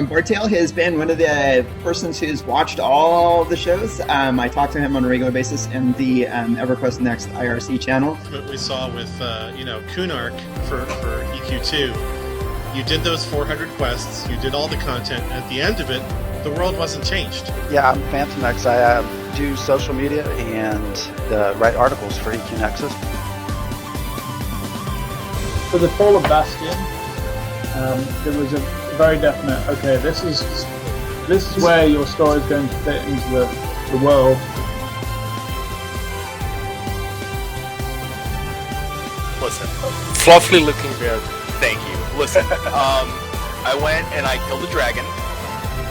Bartail has been one of the persons who's watched all the shows. I talk to him on a regular basis in the EverQuest Next IRC channel. What we saw with, Kunark for EQ2, you did those 400 quests, you did all the content, and at the end of it, the world wasn't changed. Yeah, I'm Phantom X. I do social media and write articles for EQ Nexus. For the Fall of Bastion, there was a very definite, okay, this is where your story is going to fit into the world. Listen, fluffy looking beard. Thank you. Listen, I went and I killed a dragon,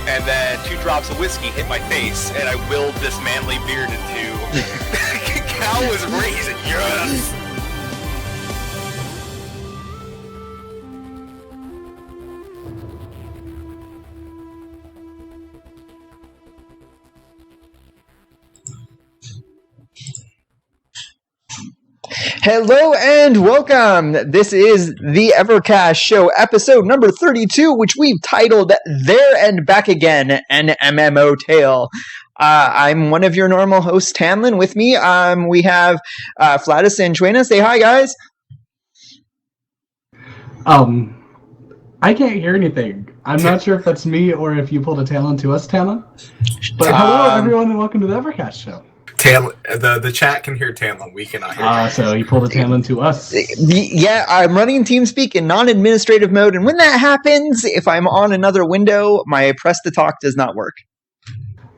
and then 2 drops of whiskey hit my face, and I willed this manly beard into cow was raising. Yes. Hello and welcome. This is the EverCast show, episode number 32, which we've titled There and Back Again, an MMO Tale. I'm one of your normal hosts, Tamlin. With me, we have Flatus and Chuena. Say hi, guys. I can't hear anything. I'm not sure if that's me or if you pulled a Talon to us, Talon. But hello, everyone, and welcome to the EverCast show. The chat can hear Tamlin. We cannot hear. So he pulled a Tamlin to us. Yeah, I'm running TeamSpeak in non-administrative mode, and when that happens, if I'm on another window, my press to talk does not work.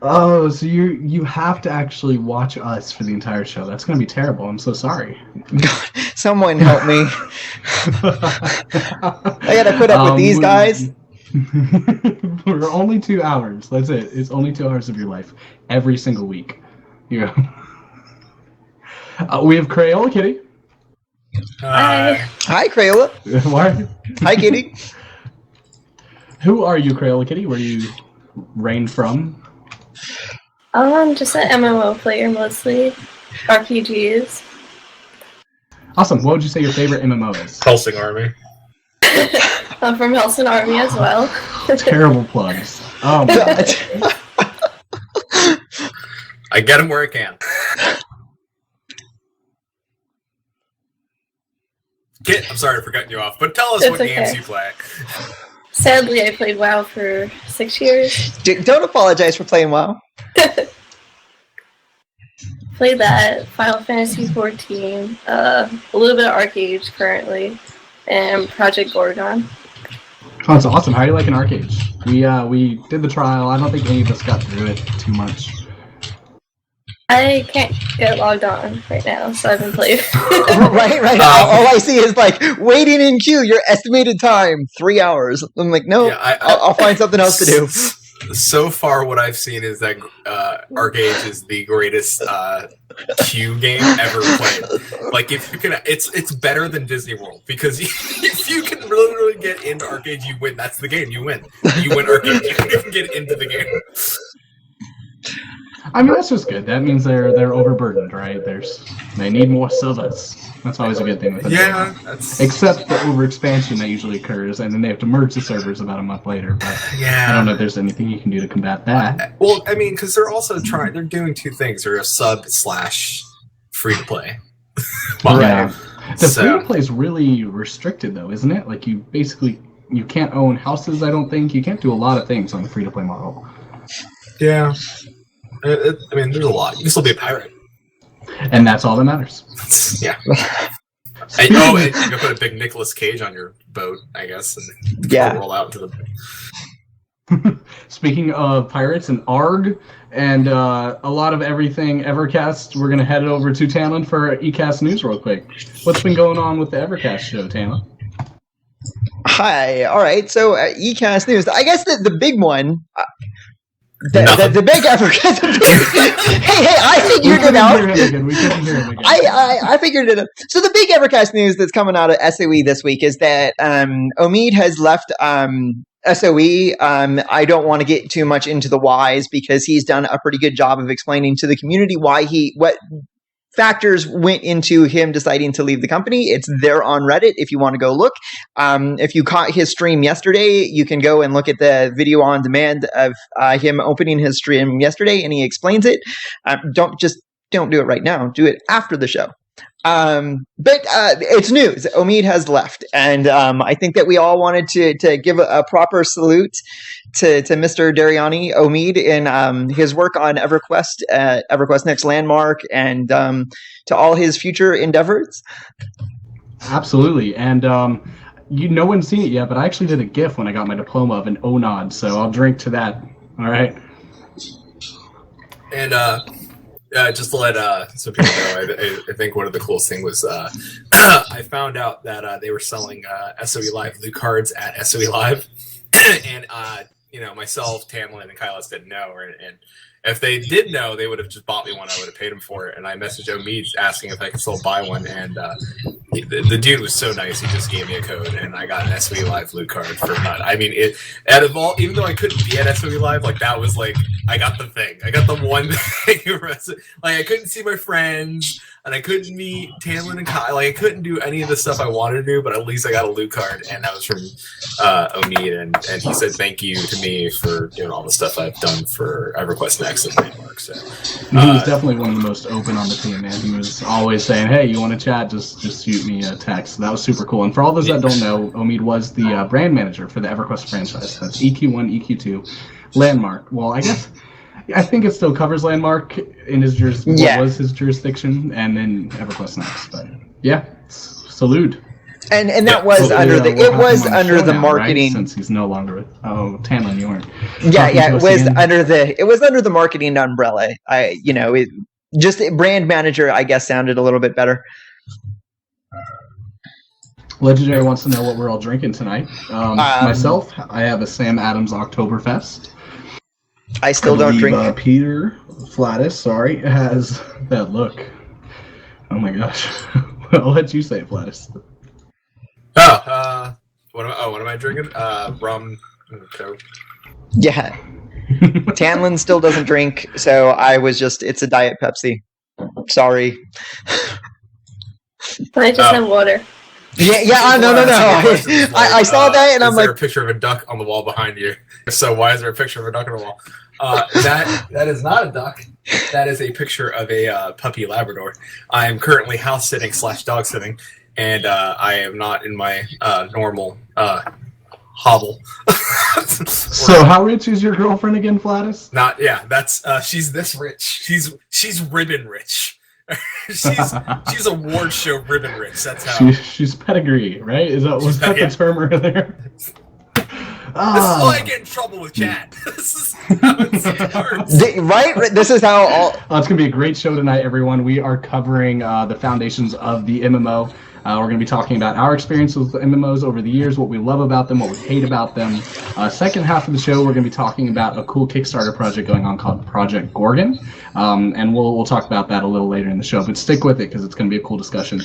Oh, so you have to actually watch us for the entire show. That's going to be terrible. I'm so sorry. God, someone help me. I gotta put up with these guys. We're only 2 hours. That's it. It's only 2 hours of your life every single week. Yeah. We have Crayola Kitty. Hi, Crayola. Hi, Kitty. Who are you, Crayola Kitty? Where do you reign from? I'm just an MMO player mostly. RPGs. Awesome. What would you say your favorite MMO is? Helsing Army. I'm from Helsing Army as well. Terrible plugs. Oh my god. I get them where I can. Kit, I'm sorry for cutting you off, but tell us what games you play. Sadly, I played WoW for 6 years. Don't apologize for playing WoW. Played that, Final Fantasy XIV, a little bit of Arcade currently, and Project Gorgon. Oh, it's awesome. How do you like an Arcade? We did the trial. I don't think any of us got through it too much. I can't get logged on right now, so I haven't played. right. All I see is like waiting in queue. Your estimated time 3 hours. I'm like, no, yeah, I'll find something else to do. So far, what I've seen is that Arcade is the greatest queue game ever played. Like, if you can, it's better than Disney World because if you can really get into Arcade, you win. That's the game. You win. You win Arcade. You can get into the game. I mean, that's just good. That means they're overburdened, right? They need more servers. That's always a good thing with it. Yeah. Except the overexpansion that usually occurs, and then they have to merge the servers about a month later. But yeah. I don't know if there's anything you can do to combat that. Well, I mean, because they're also they're doing two things. They're a sub / free to play. Yeah. The free to play is really restricted, though, isn't it? Like, you can't own houses, I don't think. You can't do a lot of things on the free to play model. Yeah. I mean, there's a lot. You can still be a pirate. And that's all that matters. Yeah. You can put a big Nicolas Cage on your boat, I guess, and roll out into the... Speaking of pirates and ARG, and a lot of everything EverCast, we're going to head over to Tamlin for ECast News real quick. What's been going on with the EverCast show, Tamlin? Hi. All right. So, ECast News. I guess the big one... The big EverCast. Hey, I figured it out. We couldn't hear him again. I figured it out. So the big EverCast news that's coming out of SOE this week is that Omid has left SOE. I don't want to get too much into the whys because he's done a pretty good job of explaining to the community what factors went into him deciding to leave the company. It's there on Reddit if you want to go look. If you caught his stream yesterday, you can go and look at the video on demand of him opening his stream yesterday, and he explains it. Don't do it right now. Do it after the show. But it's news. Omid has left, and I think that we all wanted to give a proper salute to Mr. Dariani Omid in his work on EverQuest, EverQuest Next Landmark, and to all his future endeavors. Absolutely, and no one's seen it yet, but I actually did a GIF when I got my diploma of an Onod, so I'll drink to that. All right. And just to let some people know, I think one of the coolest things was I found out that they were selling SOE Live loot cards at SOE Live, and myself, Tamlin, and Kylos didn't know, and if they did know, they would have just bought me one. I would have paid them for it. And I messaged Omid asking if I could still buy one, and the dude was so nice. He just gave me a code, and I got an SOE Live loot card for none. I mean, out of all, even though I couldn't be at SOE Live, like that was like I got the thing. I got the one thing. Like I couldn't see my friends, and I couldn't meet Tamlin and Kyle. Like I couldn't do any of the stuff I wanted to do, but at least I got a loot card, and that was from Omid, and he said thank you to me for doing all the stuff I've done for EverQuest Next and Landmark. So he was definitely one of the most open on the team, man. He was always saying, "Hey, you want to chat? Just shoot me a text." So that was super cool. And for all those that don't know, Omid was the brand manager for the EverQuest franchise. That's EQ1, EQ2, Landmark. Well, I think it still covers Landmark in his what was his jurisdiction, and then EverQuest Next. But yeah, salute. And that was under the marketing, right? Since he's no longer with Tamlin, you weren't. It was under the marketing umbrella. Just brand manager, I guess, sounded a little bit better. Legendary wants to know what we're all drinking tonight. Myself, I have a Sam Adams Oktoberfest. I still don't drink. Peter Flatus, has that look. Oh my gosh. I'll let you say it, Flatus. What am I drinking? Rum and Coke. Yeah. Tamlin still doesn't drink, so it's a Diet Pepsi. Sorry. I just have water. Yeah, no. I saw that, and I'm like, is there a picture of a duck on the wall behind you? So why is there a picture of a duck on the wall? That is not a duck. That is a picture of a puppy Labrador. I am currently house sitting / dog sitting, and I am not in my normal hovel. So how rich is your girlfriend again, Flatus? That's she's this rich. She's ribbon rich. she's award show ribbon rich. That's how she's pedigree, right? Was that the term earlier? This is why I get in trouble with chat. This is how it starts. Right? This is how all. It's going to be a great show tonight, everyone. We are covering the foundations of the MMO. We're going to be talking about our experiences with MMOs over the years, what we love about them, what we hate about them. Second half of the show, we're going to be talking about a cool Kickstarter project going on called Project Gorgon. And we'll talk about that a little later in the show, but stick with it because it's going to be a cool discussion.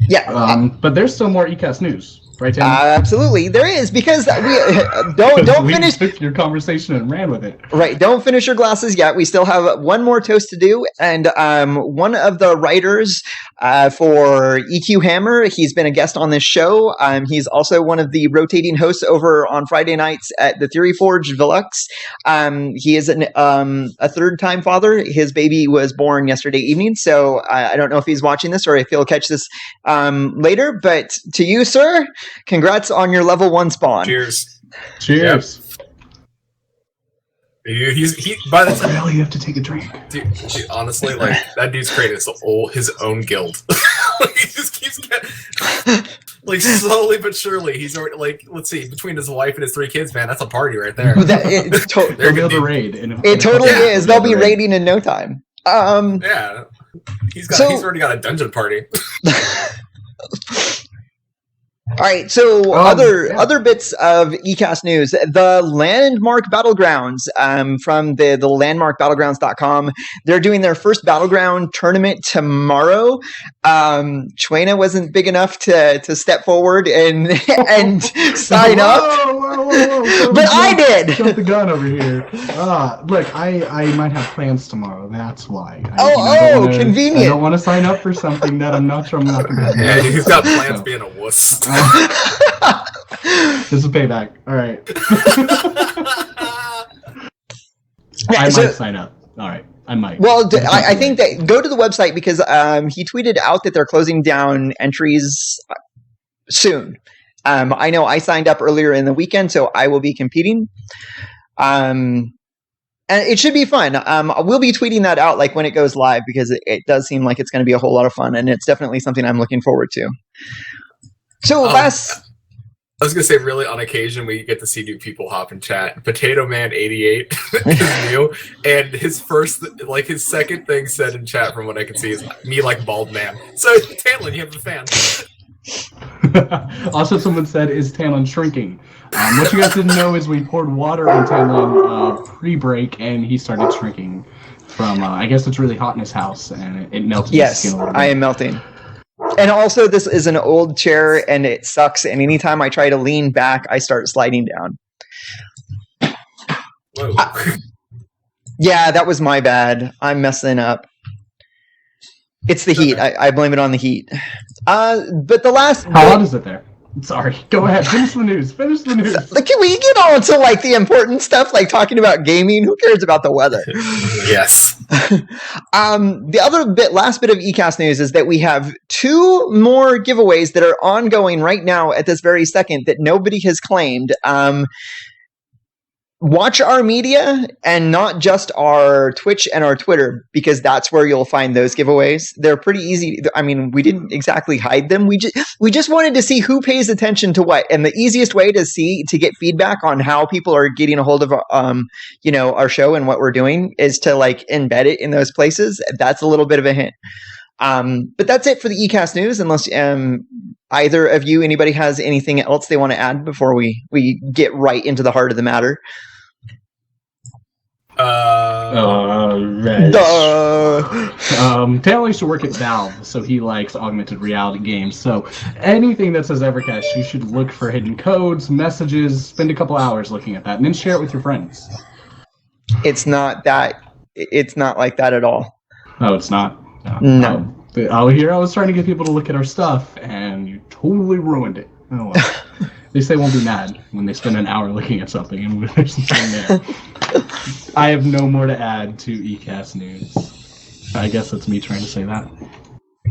Yeah. But there's still more ECAST news. Right, absolutely, there is, because we don't finish. Took your conversation and ran with it. Right, don't finish your glasses yet. We still have one more toast to do, and one of the writers for EQ Hammer, he's been a guest on this show. He's also one of the rotating hosts over on Friday nights at the Theory Forge Velux. He is a third-time father. His baby was born yesterday evening, so I don't know if he's watching this or if he'll catch this later. But to you, sir. Congrats on your level 1 spawn. Cheers. Yep. He by the time you have to take a drink. Dude, honestly, like that dude's creating his own guild. He just keeps getting, like slowly but surely. He's already let's see, between his wife and his 3 kids, man, that's a party right there. They're going to raid. It totally is. They'll be raiding in no time. Yeah, he's already got a dungeon party. All right, so other bits of ECAST news. The Landmark Battlegrounds from the landmarkbattlegrounds.com. They're doing their first Battleground tournament tomorrow. Chuena wasn't big enough to step forward and sign up. whoa. But I did! Jump the gun over here. Look, I might have plans tomorrow. That's why. Convenient. I don't want to sign up for something that I'm not sure I'm not going to do. Yeah, he's got plans being a wuss. This is payback. All right. Yeah, I might sign up. All right. I might. Well, I think that go to the website because he tweeted out that they're closing down entries soon. I know I signed up earlier in the weekend, so I will be competing. And it should be fun. We'll be tweeting that out like when it goes live because it does seem like it's going to be a whole lot of fun, and it's definitely something I'm looking forward to. So I was gonna say, really, on occasion we get to see new people hop in chat. Potato Man 88 is new, and his second thing said in chat, from what I can see, is "me like bald man." So, Talon, you have a fan. Also, someone said, "Is Talon shrinking?" What you guys didn't know is we poured water on Talon pre-break, and he started shrinking from. I guess it's really hot in his house, and it melted his skin a little bit. I am melting. And also, this is an old chair, and it sucks. And anytime I try to lean back, I start sliding down. Whoa. Yeah, that was my bad. I'm messing up. It's the heat. I blame it on the heat. But the last... How hot is it there? Sorry. Go ahead. Finish the news. Can we get on to like the important stuff, like talking about gaming? Who cares about the weather? Yes. The last bit of eCast news is that we have 2 more giveaways that are ongoing right now at this very second that nobody has claimed. Watch our media and not just our Twitch and our Twitter, because that's where you'll find those giveaways. They're pretty easy. I mean, we didn't exactly hide them. We just wanted to see who pays attention to what. And the easiest way to get feedback on how people are getting a hold of our show and what we're doing is to like embed it in those places. That's a little bit of a hint. But that's it for the eCast news, unless either of you, anybody has anything else they want to add before we get right into the heart of the matter. Taylor used to work at Valve, so he likes augmented reality games. So anything that says EverCast, you should look for hidden codes, messages, spend a couple hours looking at that, and then share it with your friends. It's not like that at all. Oh, it's not? No. Here I was trying to get people to look at our stuff, and you totally ruined it. Oh well. At least they won't be mad when they spend an hour looking at something and there's something there. I have no more to add to eCast news. I guess that's me trying to say that.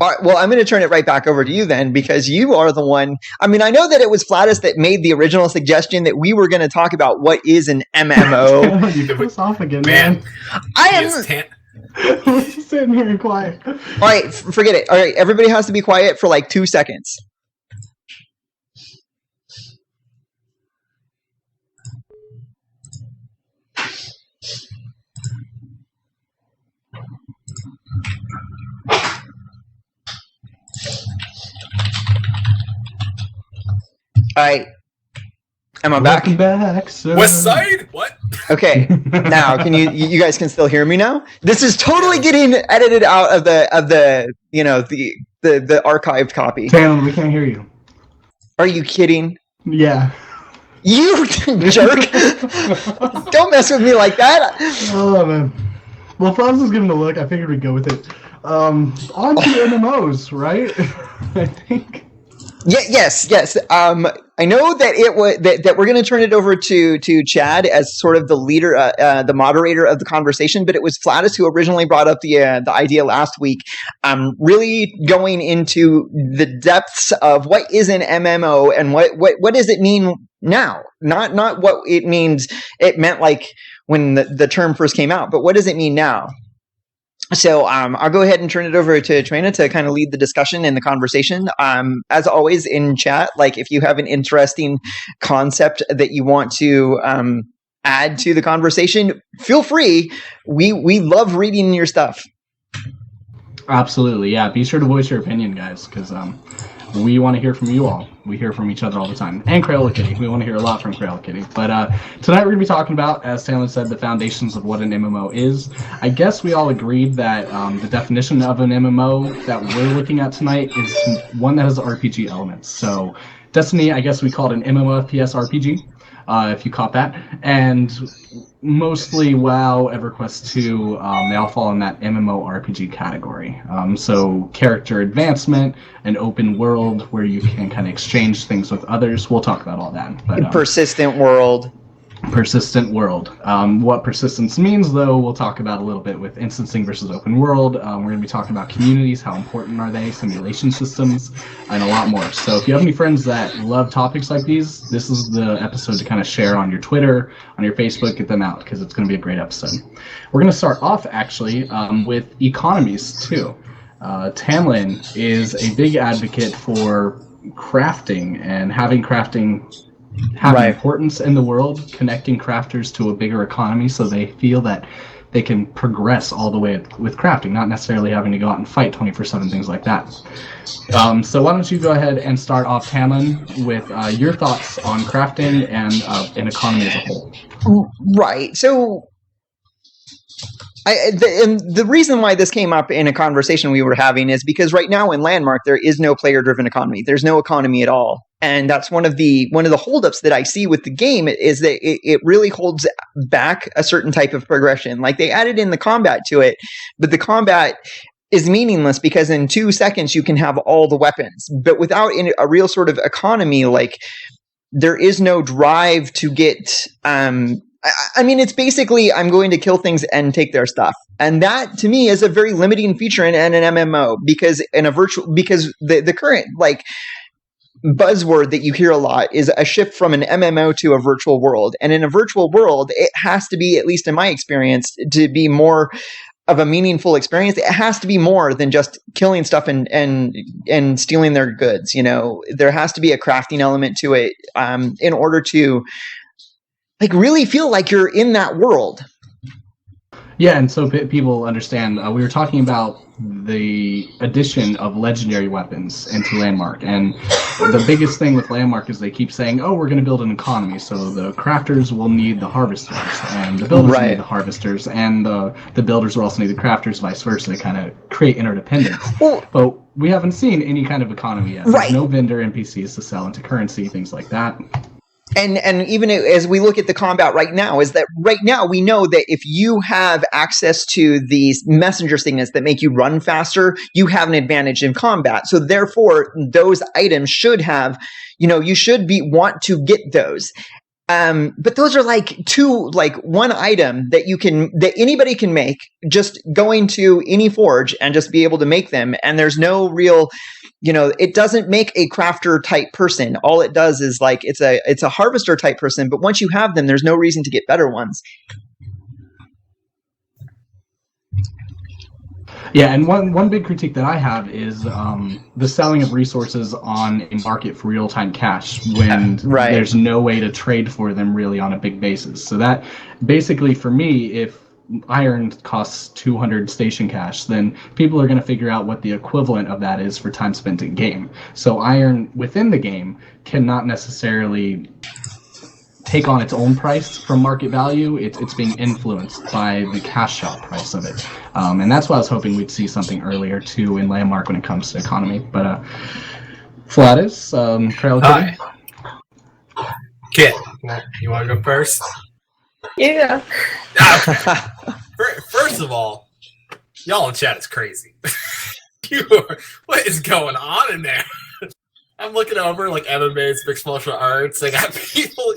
All right, well, I'm going to turn it right back over to you then, because you are the one. I mean, I know that it was Flatus that made the original suggestion that we were going to talk about what is an MMO. You put us off again, man. I am just sitting here and quiet. All right, forget it. All right, everybody has to be quiet for like 2 seconds. All right. Am I back? Welcome back, sir. West Side? What? Okay. Now, can you guys can still hear me now? This is totally getting edited out of the archived copy. Talon, we can't hear you. Are you kidding? Yeah. You jerk! Don't mess with me like that. Oh man. Well, Franz was giving a look. I figured we'd go with it. On to MMOs, right? I think. Yeah, yes. I know that that we're going to turn it over to Chad as sort of the leader, the moderator of the conversation. But it was Flatus who originally brought up the idea last week. Really going into the depths of what is an MMO and what does it mean now? Not what it means. It meant like when the term first came out, but what does it mean now? So I'll go ahead and turn it over to Trina to kind of lead the discussion and the conversation. As always in chat, like if you have an interesting concept that you want to add to the conversation, feel free. We love reading your stuff. Absolutely, yeah. Be sure to voice your opinion, guys, because we want to hear from you all. We hear from each other all the time. And Crayola Kitty. We want to hear a lot from Crayola Kitty. But tonight we're going to be talking about, as Talon said, the foundations of what an MMO is. I guess we all agreed that the definition of an MMO that we're looking at tonight is one that has RPG elements. So Destiny, I guess we call it an MMO FPS RPG. if you caught that. And mostly WoW, EverQuest 2, they all fall in that MMORPG category. So character advancement, an open world where you can kind of exchange things with others. We'll talk about all that. But, persistent world. Persistent world. What persistence means, though, we'll talk about a little bit with instancing versus open world. We're going to be talking about communities, how important are they, simulation systems, and a lot more. So if you have any friends that love topics like these, this is the episode to kind of share on your Twitter, on your Facebook, get them out, because it's going to be a great episode. We're going to start off, actually, with economies, too. Tamlin is a big advocate for crafting and having crafting have importance in the world, connecting crafters to a bigger economy so they feel that they can progress all the way with crafting, not necessarily having to go out and fight 24/7, things like that. So why don't you go ahead and start off, Tamlin, with your thoughts on crafting and an economy as a whole. Right. So and the reason why this came up in a conversation we were having is because right now in Landmark there is no player-driven economy. There's no economy at all, and that's one of the holdups that I see with the game is that it really holds back a certain type of progression. Like they added in the combat to it, but the combat is meaningless because in 2 seconds you can have all the weapons, but without a real sort of economy, like there is no drive to get. I mean, it's basically I'm going to kill things and take their stuff, and that to me is a very limiting feature in an MMO because the current like buzzword that you hear a lot is a shift from an MMO to a virtual world, and in a virtual world, it has to be, at least in my experience, to be more of a meaningful experience. It has to be more than just killing stuff and stealing their goods. You know, there has to be a crafting element to it in order to like really feel like you're in that world. Yeah, and so people understand, we were talking about the addition of legendary weapons into Landmark, and the biggest thing with Landmark is they keep saying, oh, we're going to build an economy, so the crafters will need the harvesters, and the builders will need the harvesters, and the builders will also need the crafters, vice versa, to kind of create interdependence. Well, but we haven't seen any kind of economy yet. There's no vendor NPCs to sell into currency, things like that. And even as we look at the combat right now, is that right now we know that if you have access to these messenger signets that make you run faster, you have an advantage in combat. So therefore, those items should have, you should want to get those. But those are one item that anybody can make, just going to any forge and just be able to make them. And there's no real, it doesn't make a crafter type person. All it does is it's a harvester type person. But once you have them, there's no reason to get better ones. Yeah, and one big critique that I have is the selling of resources on a market for real-time cash when there's no way to trade for them really on a big basis. So that basically, for me, if iron costs 200 station cash, then people are going to figure out what the equivalent of that is for time spent in game. So iron within the game cannot necessarily take on its own price from market value. It's being influenced by the cash shop price of it. And that's why I was hoping we'd see something earlier too in Landmark when it comes to economy. But Flatus, Trail Hi. Kit, you want to go first? Yeah. First of all, y'all in chat is crazy. What is going on in there? I'm looking over like MMA's mixed martial arts. They got people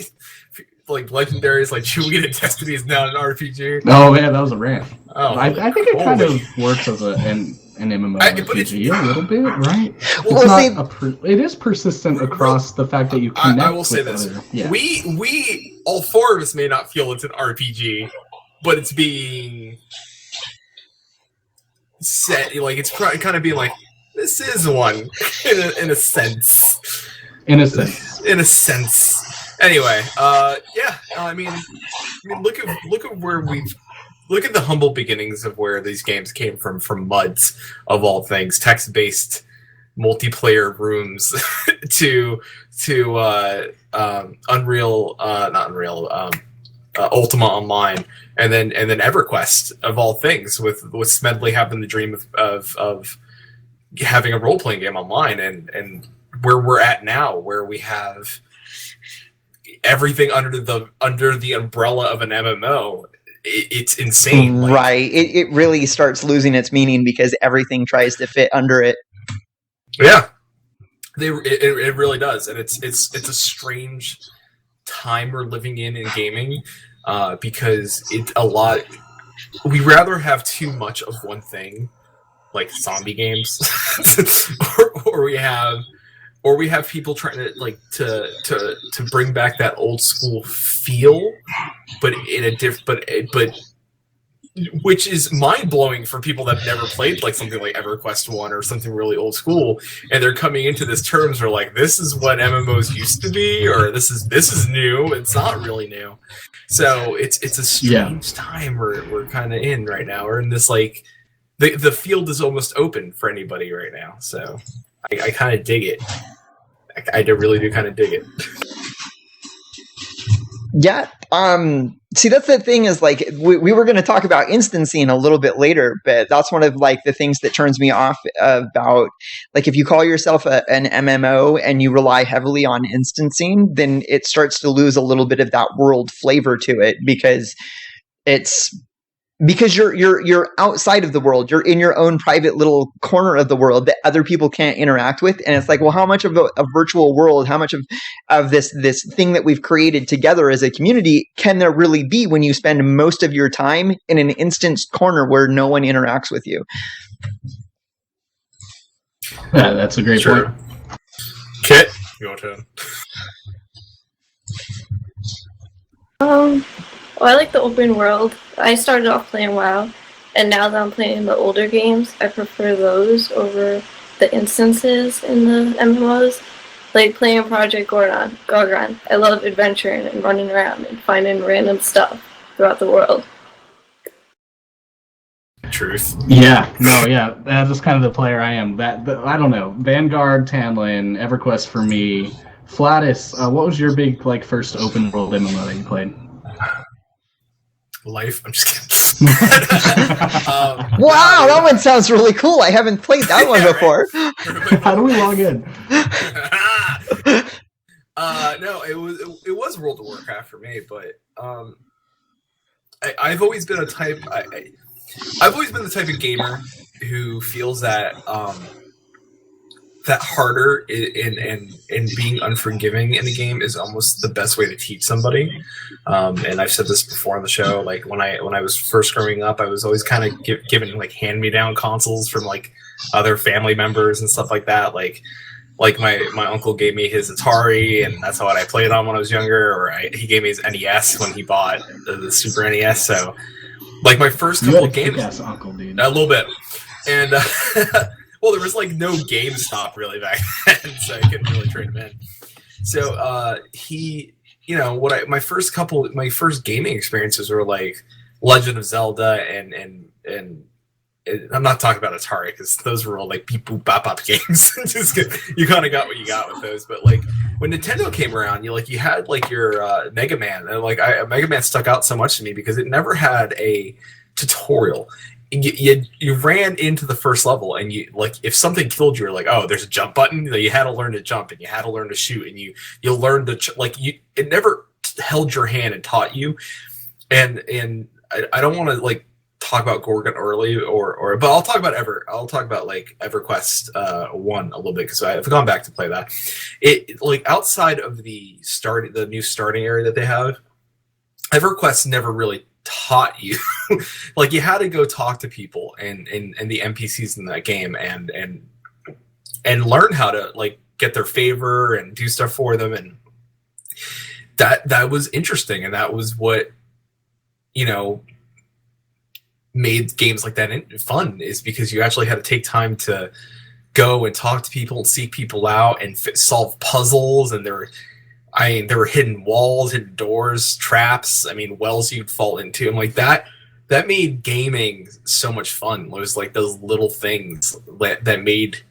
like legendaries, like Chewie and Destiny is now an RPG. Oh man, that was a rant. Oh, I think it kind of works as an MMORPG a little bit, right? Well, it is persistent across the fact that you connect. I will say this: we all four of us may not feel it's an RPG, but it's being set like it's kind of being like this is one in a sense. In a sense. Anyway, yeah. I mean, look at where look at the humble beginnings of where these games came from MUDs of all things, text-based multiplayer rooms to Ultima Online, and then EverQuest of all things, with Smedley having the dream of having a role-playing game online, and where we're at now, where we have everything under the umbrella of an MMO. It's insane. Right. It really starts losing its meaning because everything tries to fit under it. Yeah, it really does, and it's a strange time we're living in gaming, because we rather have too much of one thing, like zombie games, or we have people trying to to bring back that old school feel, but in a but which is mind blowing for people that have never played like something like EverQuest 1 or something really old school, and they're coming into this terms where like this is what MMOs used to be, or this is new. It's not really new, so it's a strange time we're kind of in right now. We're in this like the field is almost open for anybody right now, so I kind of dig it. I really do kind of dig it. Yeah. See, that's the thing is like we were going to talk about instancing a little bit later, but that's one of like the things that turns me off about like if you call yourself an MMO and you rely heavily on instancing, then it starts to lose a little bit of that world flavor to it because you're outside of the world. You're in your own private little corner of the world that other people can't interact with. And it's like, well, how much of a virtual world, how much of this thing that we've created together as a community can there really be when you spend most of your time in an instanced corner where no one interacts with you? Yeah, that's a great point. Kit, your turn. Well, I like the open world. I started off playing WoW, and now that I'm playing the older games, I prefer those over the instances in the MMOs. Like playing Project Gorgon. I love adventuring and running around and finding random stuff throughout the world. Truth. Yeah, no, yeah, that's kind of the player I am. I don't know. Vanguard, Tamlin, EverQuest for me. Flatus, what was your big first open world MMO that you played? Life. I'm just kidding. Wow, that one sounds really cool. I haven't played that one before. How do we log in? No, it was World of Warcraft for me, but I've always been a type. I've always been the type of gamer who feels that that harder in being unforgiving in a game is almost the best way to teach somebody. And I've said this before on the show. Like when I was first growing up, I was always kind of given like hand-me-down consoles from like other family members and stuff like that. Like my uncle gave me his Atari, and that's what I played on when I was younger. Or he gave me his NES when he bought the Super NES. So like my first couple of games, yes, uncle, dude, a little bit, and. Well, there was like no GameStop really back then, so I couldn't really trade him in. So my first gaming experiences were like Legend of Zelda and I'm not talking about Atari because those were all like beep boop bop bop games. You kind of got what you got with those. But like when Nintendo came around, you had like your Mega Man, and like Mega Man stuck out so much to me because it never had a tutorial. You ran into the first level, and you like if something killed you, you're like, oh, there's a jump button. You had to learn to jump, and you had to learn to shoot, and you learned to it never held your hand and taught you. And I don't want to like talk about Gorgon early but I'll talk about like EverQuest 1 a little bit because I've gone back to play that. It like outside of the new starting area that they have, EverQuest never really taught you. Like you had to go talk to people and the NPCs in that game and learn how to like get their favor and do stuff for them, and that was interesting, and that was what made games like that fun, is because you actually had to take time to go and talk to people and seek people out and solve puzzles, and there were hidden walls, hidden doors, traps. Wells you'd fall into. And like that made gaming so much fun. It was like those little things that made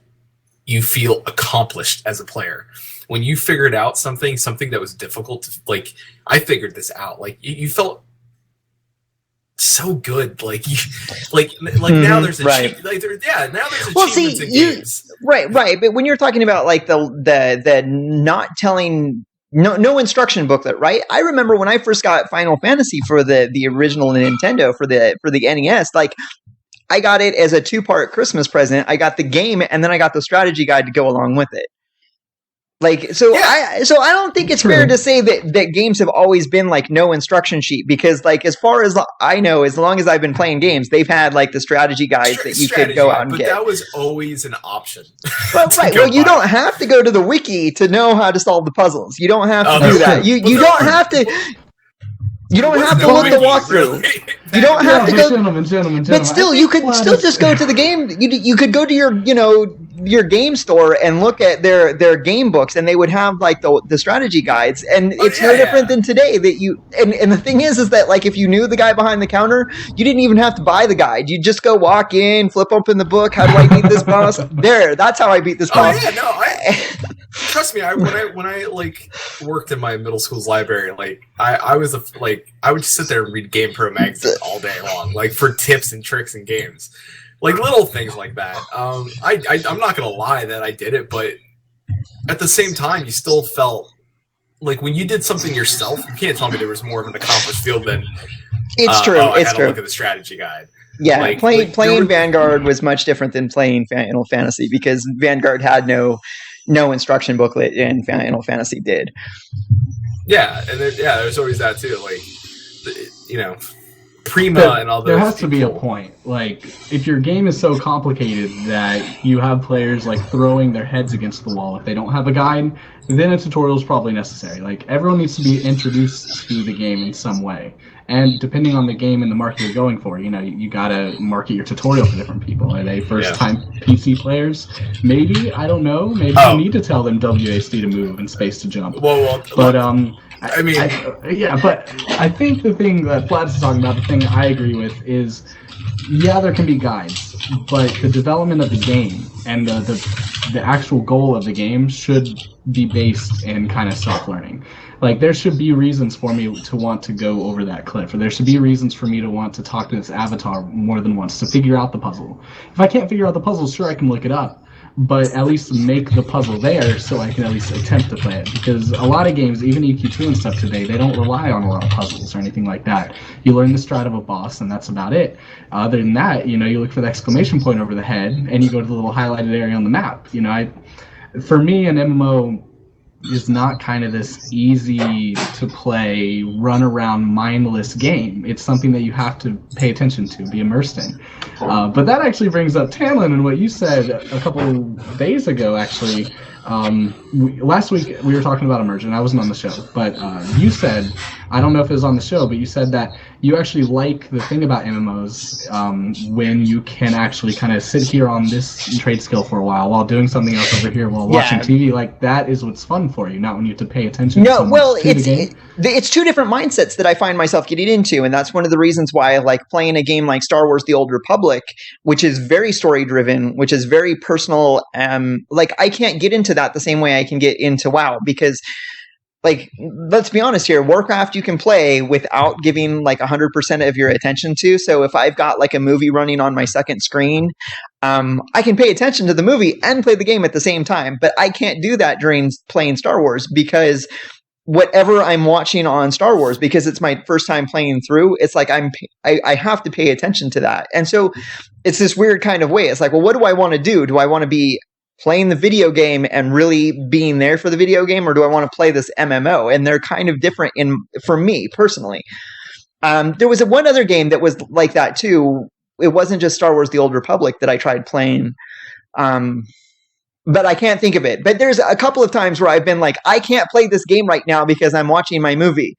you feel accomplished as a player. When you figured out something that was difficult to, like, I figured this out. Like you felt so good. Like now there's a right. now there's achievements in games. Right. But when you're talking about like the not telling no instruction booklet, right? I remember when I first got Final Fantasy for the original Nintendo for the NES, like I got it as a 2-part Christmas present. I got the game and then I got the strategy guide to go along with it. Like, so I don't think it's fair to say that games have always been like no instruction sheet, because like as far as I know, as long as I've been playing games, they've had like the strategy guides that you could go out and get. But that was always an option. Well, right. Well, you don't have to go to the wiki to know how to solve the puzzles. You don't have to do that. You don't have to. You don't have to look the walkthrough. You don't have to go. Gentlemen. But still, you could still just go to the game. You could go to your game store and look at their game books, and they would have like the strategy guides. And it's no different than today. That you and the thing is that like if you knew the guy behind the counter, you didn't even have to buy the guide. You just go walk in, flip open the book. How do I beat this boss? There, that's how I beat this boss. Oh yeah, no, trust me. When I like worked in my middle school's library, like I was I would just sit there and read GamePro magazine all day long, like for tips and tricks and games, like little things like that. I'm not gonna lie that I did it, but at the same time, you still felt like when you did something yourself, you can't tell me there was more of an accomplished field than it's true. I it's had true. to look at the strategy guide. Yeah, like, playing Vanguard was much different than playing Final Fantasy, because Vanguard had no instruction booklet, and Final Fantasy did. Yeah, and there's always that too. Like, Prima and all those. There has to be a point. Like, if your game is so complicated that you have players like throwing their heads against the wall if they don't have a guide, then a tutorial is probably necessary. Like, everyone needs to be introduced to the game in some way. And depending on the game and the market you're going for, you gotta market your tutorial for different people. Are they first-time PC players? Maybe, I don't know. Maybe you need to tell them WASD to move and space to jump. But but I think the thing that Vlad's talking about, the thing I agree with is, there can be guides, but the development of the game and the actual goal of the game should be based in kind of self-learning. Like, there should be reasons for me to want to go over that cliff, or there should be reasons for me to want to talk to this avatar more than once to figure out the puzzle. If I can't figure out the puzzle, sure, I can look it up, but at least make the puzzle there so I can at least attempt to play it. Because a lot of games, even EQ2 and stuff today, they don't rely on a lot of puzzles or anything like that. You learn the strat of a boss, and that's about it. Other than that, you look for the exclamation point over the head, and you go to the little highlighted area on the map. For me, an MMO is not kind of this easy to play, run around, mindless game. It's something that you have to pay attention to, be immersed in. But that actually brings up Tanlin and what you said a couple days ago, actually. Last week we were talking about Immersion. I wasn't on the show, but you said, I don't know if it was on the show, but you said that you actually like the thing about MMOs when you can actually kind of sit here on this trade skill for a while doing something else over here while watching TV. Like, that is what's fun for you, not when you have to pay attention to the game. It's two different mindsets that I find myself getting into, and that's one of the reasons why I like playing a game like Star Wars: The Old Republic, which is very story-driven, which is very personal. Like, I can't get into that the same way I can get into WoW, because, like, let's be honest here, Warcraft you can play without giving like 100% of your attention to. So if I've got like a movie running on my second screen, I can pay attention to the movie and play the game at the same time. But I can't do that during playing Star Wars, because whatever I'm watching on Star Wars, because it's my first time playing through, it's like I have to pay attention to that. And so it's this weird kind of way. It's like, well, what do I want to do? Do I want to be playing the video game and really being there for the video game, or do I want to play this MMO? And they're kind of different for me personally. There was one other game that was like that too. It wasn't just Star Wars: The Old Republic that I tried playing. But I can't think of it. But there's a couple of times where I've been like, I can't play this game right now because I'm watching my movie.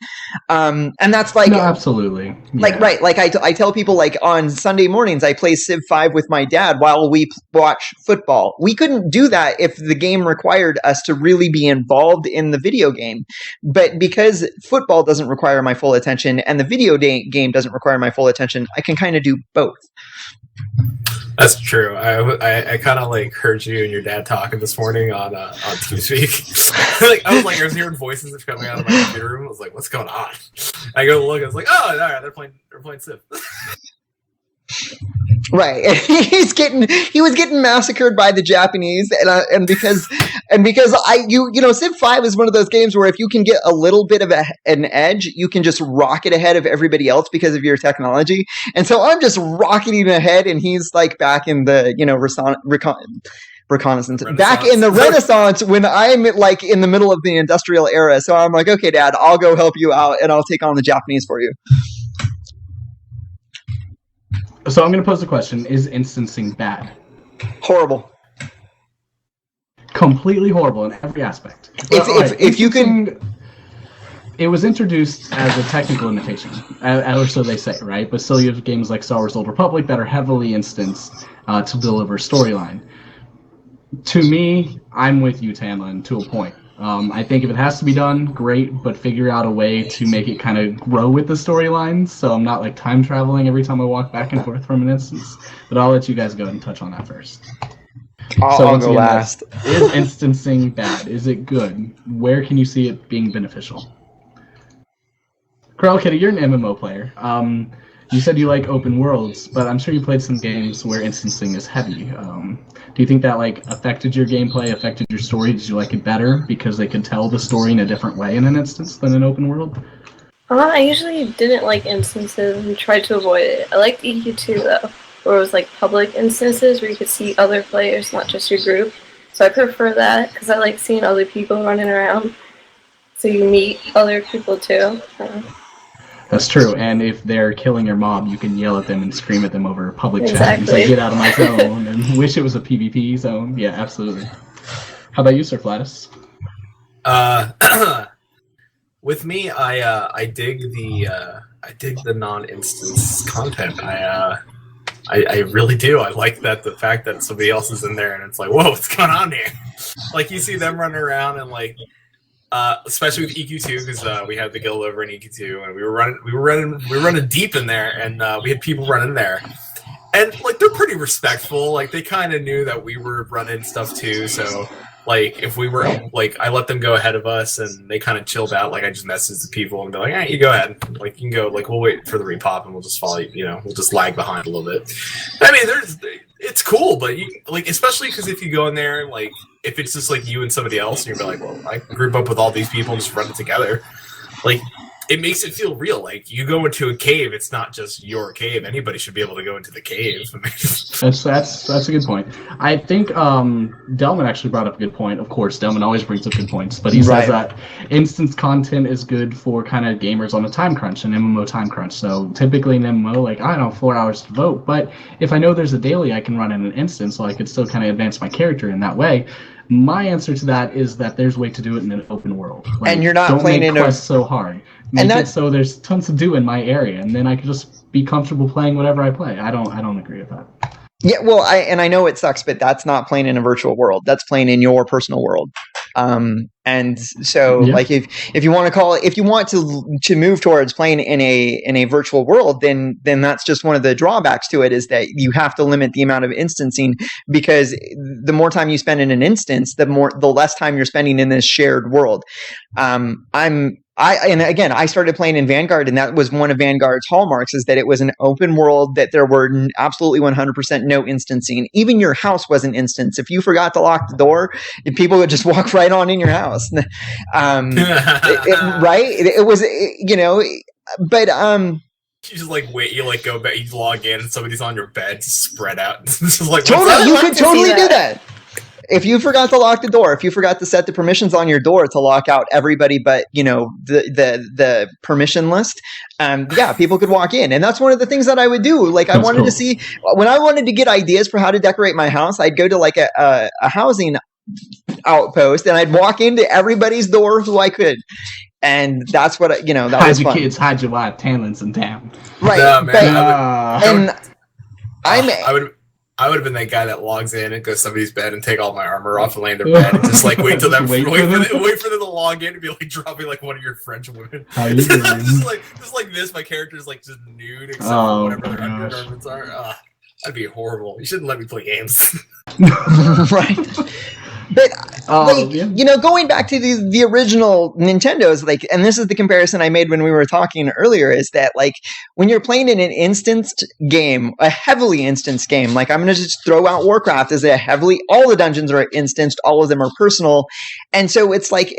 And that's like... No, absolutely. Yeah. Like, right. Like, I tell people, like, on Sunday mornings, I play Civ 5 with my dad while we watch football. We couldn't do that if the game required us to really be involved in the video game. But because football doesn't require my full attention and the video game doesn't require my full attention, I can kind of do both. That's true. I kind of like heard you and your dad talking this morning on TeamSpeak. I was hearing voices coming out of my computer room. I was like, "What's going on?" I go to look. I was like, "Oh, all right, they're playing Civ." Right, he was getting massacred by the Japanese, and because Civ 5 is one of those games where if you can get a little bit of an edge, you can just rocket ahead of everybody else because of your technology. And so I'm just rocketing ahead, and he's like back in the reconnaissance, back in the Renaissance when I'm like in the middle of the industrial era. So I'm like, okay, Dad, I'll go help you out, and I'll take on the Japanese for you. So I'm going to pose the question, is instancing bad? Horrible. Completely horrible in every aspect. If you can... It was introduced as a technical limitation, or so they say, right? But still you have games like Star Wars Old Republic that are heavily instanced to deliver storyline. To me, I'm with you, Tamlin, to a point. I think if it has to be done, great, but figure out a way to make it kind of grow with the storyline, so I'm not like time traveling every time I walk back and forth from an instance. But I'll let you guys go ahead and touch on that first. I'll go last. Is instancing bad? Is it good? Where can you see it being beneficial? Corel Kitty, you're an MMO player. You said you like open worlds, but I'm sure you played some games where instancing is heavy. Do you think that like affected your gameplay, affected your story? Did you like it better because they could tell the story in a different way in an instance than an open world? I usually didn't like instances and tried to avoid it. I liked EQ2 though, where it was like public instances where you could see other players, not just your group. So I prefer that because I like seeing other people running around. So you meet other people too. That's true, and if they're killing your mob, you can yell at them and scream at them over public chat and Exactly. say, get out of my zone, and wish it was a PvP zone. Yeah, absolutely. How about you, Sir Flatus? With me, I dig the non-instance content. I really do. I like the fact that somebody else is in there and it's like, whoa, what's going on here? Like you see them running around and like, especially with EQ2 because we had the guild over in EQ2 and we were running deep in there and we had people running there. And like they're pretty respectful. Like they kind of knew that we were running stuff too. So like if we were like I let them go ahead of us and they kind of chilled out. Like I just messaged the people and be like, "All right, you go ahead. Like you can go. Like we'll wait for the repop and we'll just follow you. You know, we'll just lag behind a little bit." I mean, it's cool, but you like especially because if you go in there and like if it's just like you and somebody else, and you're like, "Well, I can group up with all these people and just run it together." Like. It makes it feel real. Like you go into a cave, it's not just your cave. Anybody should be able to go into the cave. That's a good point. I think Delman actually brought up a good point. Of course, Delman always brings up good points, but he says that instance content is good for kind of gamers on a time crunch, an MMO time crunch. So typically in MMO, like I don't know, 4 hours to vote. But if I know there's a daily I can run in an instance, so I could still kind of advance my character in that way. My answer to that is that there's a way to do it in an open world. Like, and you're not don't playing make in quests so hard. Make it so there's tons to do in my area, and then I can just be comfortable playing whatever I play. I don't agree with that. Yeah, well, I know it sucks, but that's not playing in a virtual world. That's playing in your personal world. And so, like, if you want to call it, if you want to move towards playing in a virtual world, then that's just one of the drawbacks to it is that you have to limit the amount of instancing because the more time you spend in an instance, the less time you're spending in this shared world. I started playing in Vanguard, and that was one of Vanguard's hallmarks is that it was an open world, that there were absolutely 100% no instancing. Even your house wasn't instanced. If you forgot to lock the door, people would just walk right on in your house. It was, but you just like wait, you like go back, you log in, and somebody's on your bed, just spread out. Just like totally, you could totally do that. If you forgot to lock the door, if you forgot to set the permissions on your door to lock out everybody but, the permission list, people could walk in. And that's one of the things that I would do. Like, I wanted to see, when I wanted to get ideas for how to decorate my house, I'd go to like a housing outpost and I'd walk into everybody's door who I could. And that's what, that hide was your fun. kids, hide your wife, Tanlin's in town. Right. I would have been that guy that logs in and goes to somebody's bed and take all my armor off and lay in their bed and just like wait till them wait for them to log in and be like dropping like one of your French women. How you doing? just like this, my character's like just nude except for whatever their undergarments are. That'd be horrible. You shouldn't let me play games. Right. But Yeah. going back to the original Nintendos, and this is the comparison I made when we were talking earlier, is that when you're playing in an instanced game, a heavily instanced game, I'm going to just throw out Warcraft as all the dungeons are instanced, all of them are personal, and so it's like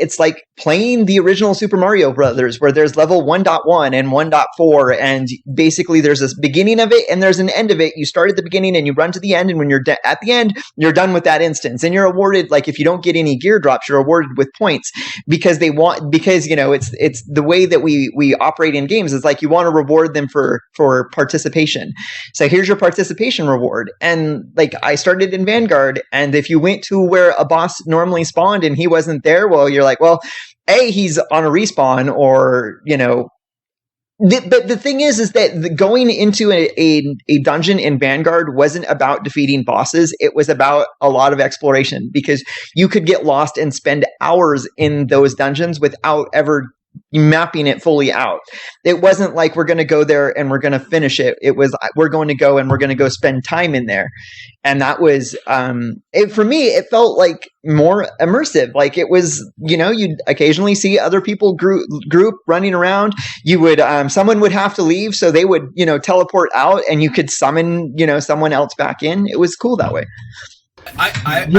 playing the original Super Mario Brothers, where there's level 1.1 and 1.4, and basically there's this beginning of it and there's an end of it. You start at the beginning and you run to the end, and when you're at the end, you're done with that instance, and you're awarded, if you don't get any gear drops, you're awarded with points, because it's the way that we operate in games is you want to reward them for participation. So here's your participation reward. And I started in Vanguard, and if you went to where a boss normally spawned and he wasn't there, well, you're he's on a respawn, or but the thing is that going into a dungeon in Vanguard wasn't about defeating bosses. It was about a lot of exploration, because you could get lost and spend hours in those dungeons without ever mapping it fully out. It wasn't we're going to go there and we're going to finish it. It was we're going to go and we're going to go spend time in there. And that was for me, it felt more immersive. It was, you'd occasionally see other people group running around. You would someone would have to leave, so they would teleport out, and you could summon someone else back in. It was cool that way. I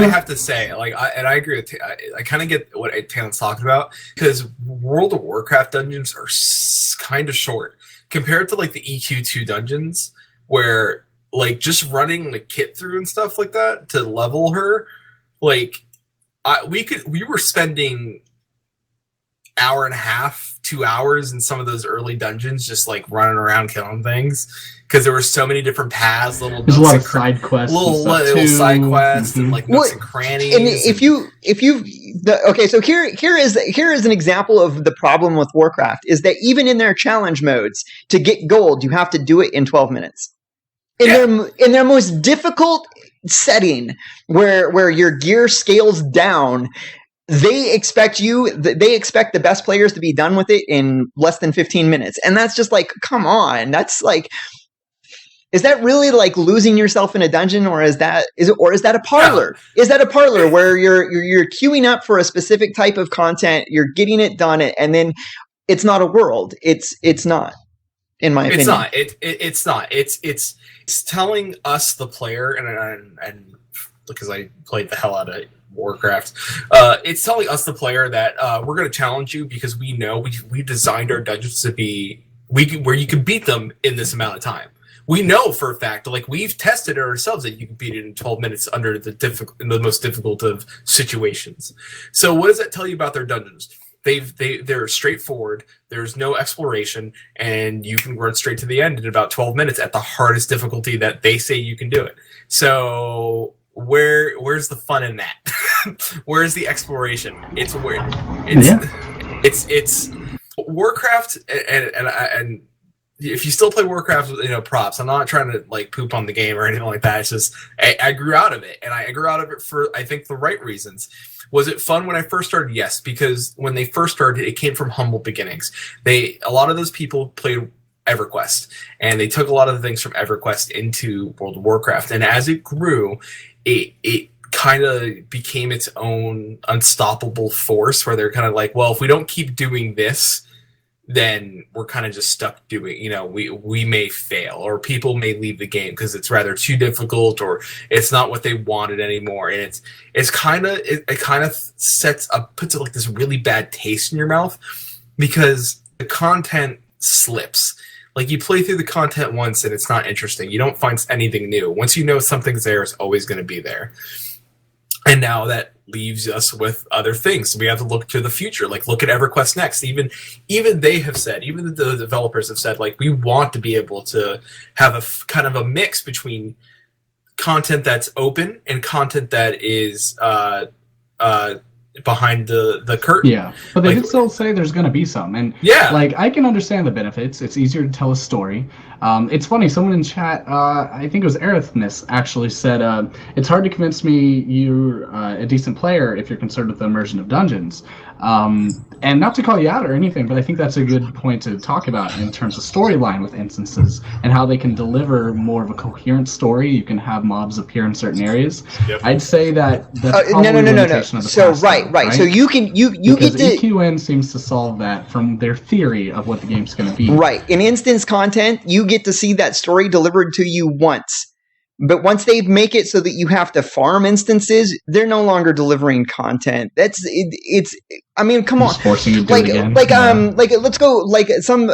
have to say, and I agree with I kind of get what Talon's talking about, because World of Warcraft dungeons are kind of short compared to the EQ2 dungeons, where just running Kit through and stuff like that to level her, we were spending hour and a half, 2 hours in some of those early dungeons, just running around killing things, because there were so many different paths, there's a lot of side quests, little side quests, and nooks and crannies. And so here is an example of the problem with Warcraft, is that even in their challenge modes, to get gold, you have to do it in 12 minutes. In their most difficult setting, where your gear scales down, they expect the best players to be done with it in less than 15 minutes. And that's just come on. That's is that really losing yourself in a dungeon, or is that a parlor? Yeah. Is that a parlor where you're queuing up for a specific type of content, you're getting it done, and then it's not a world. It's not, in my opinion. It's not. It's telling us, the player, and because I played the hell out of Warcraft, it's telling us, the player, that we're going to challenge you, because we know we designed our dungeons to be where you can beat them in this amount of time. We know for a fact, we've tested it ourselves, that you can beat it in 12 minutes under in the most difficult of situations. So what does that tell you about their dungeons? They're straightforward. There's no exploration, and you can run straight to the end in about 12 minutes at the hardest difficulty that they say you can do it. So where's the fun in that? Where's the exploration? It's weird. It's Warcraft, and if you still play Warcraft, props. I'm not trying to poop on the game or anything like that. It's just I grew out of it, and I grew out of it for, I think, the right reasons. Was it fun when I first started? Yes, because when they first started, it came from humble beginnings. A lot of those people played EverQuest, and they took a lot of the things from EverQuest into World of Warcraft. And as it grew, it kind of became its own unstoppable force, where they're kind of well, if we don't keep doing this, then we're kind of just stuck doing, we may fail, or people may leave the game because it's rather too difficult, or it's not what they wanted anymore. And it's kind of, it kind of puts it this really bad taste in your mouth, because the content slips. You play through the content once and it's not interesting. You don't find anything new. Once you know something's there, it's always going to be there. And now that leaves us with other things. We have to look to the future. Look at EverQuest Next. Even they have said, even the developers have said, we want to be able to have a kind of a mix between content that's open and content that is behind the curtain. Yeah, but they did still say there's going to be some. And I can understand the benefits. It's easier to tell a story. It's funny, someone in chat, I think it was Arithmus, actually said, it's hard to convince me you're a decent player if you're concerned with the immersion of dungeons. And not to call you out or anything, but I think that's a good point to talk about in terms of storyline with instances and how they can deliver more of a coherent story. You can have mobs appear in certain areas. Yep. I'd say that's probably No. limitation of the So past, right. though, So you because get to EQN seems to solve that from their theory of what the game's going to be. right in instance content. You get to see that story delivered to you once. But once they make it so that you have to farm instances, they're no longer delivering content. It's. I mean, come on. Just forcing you to do Like, it again. let's go,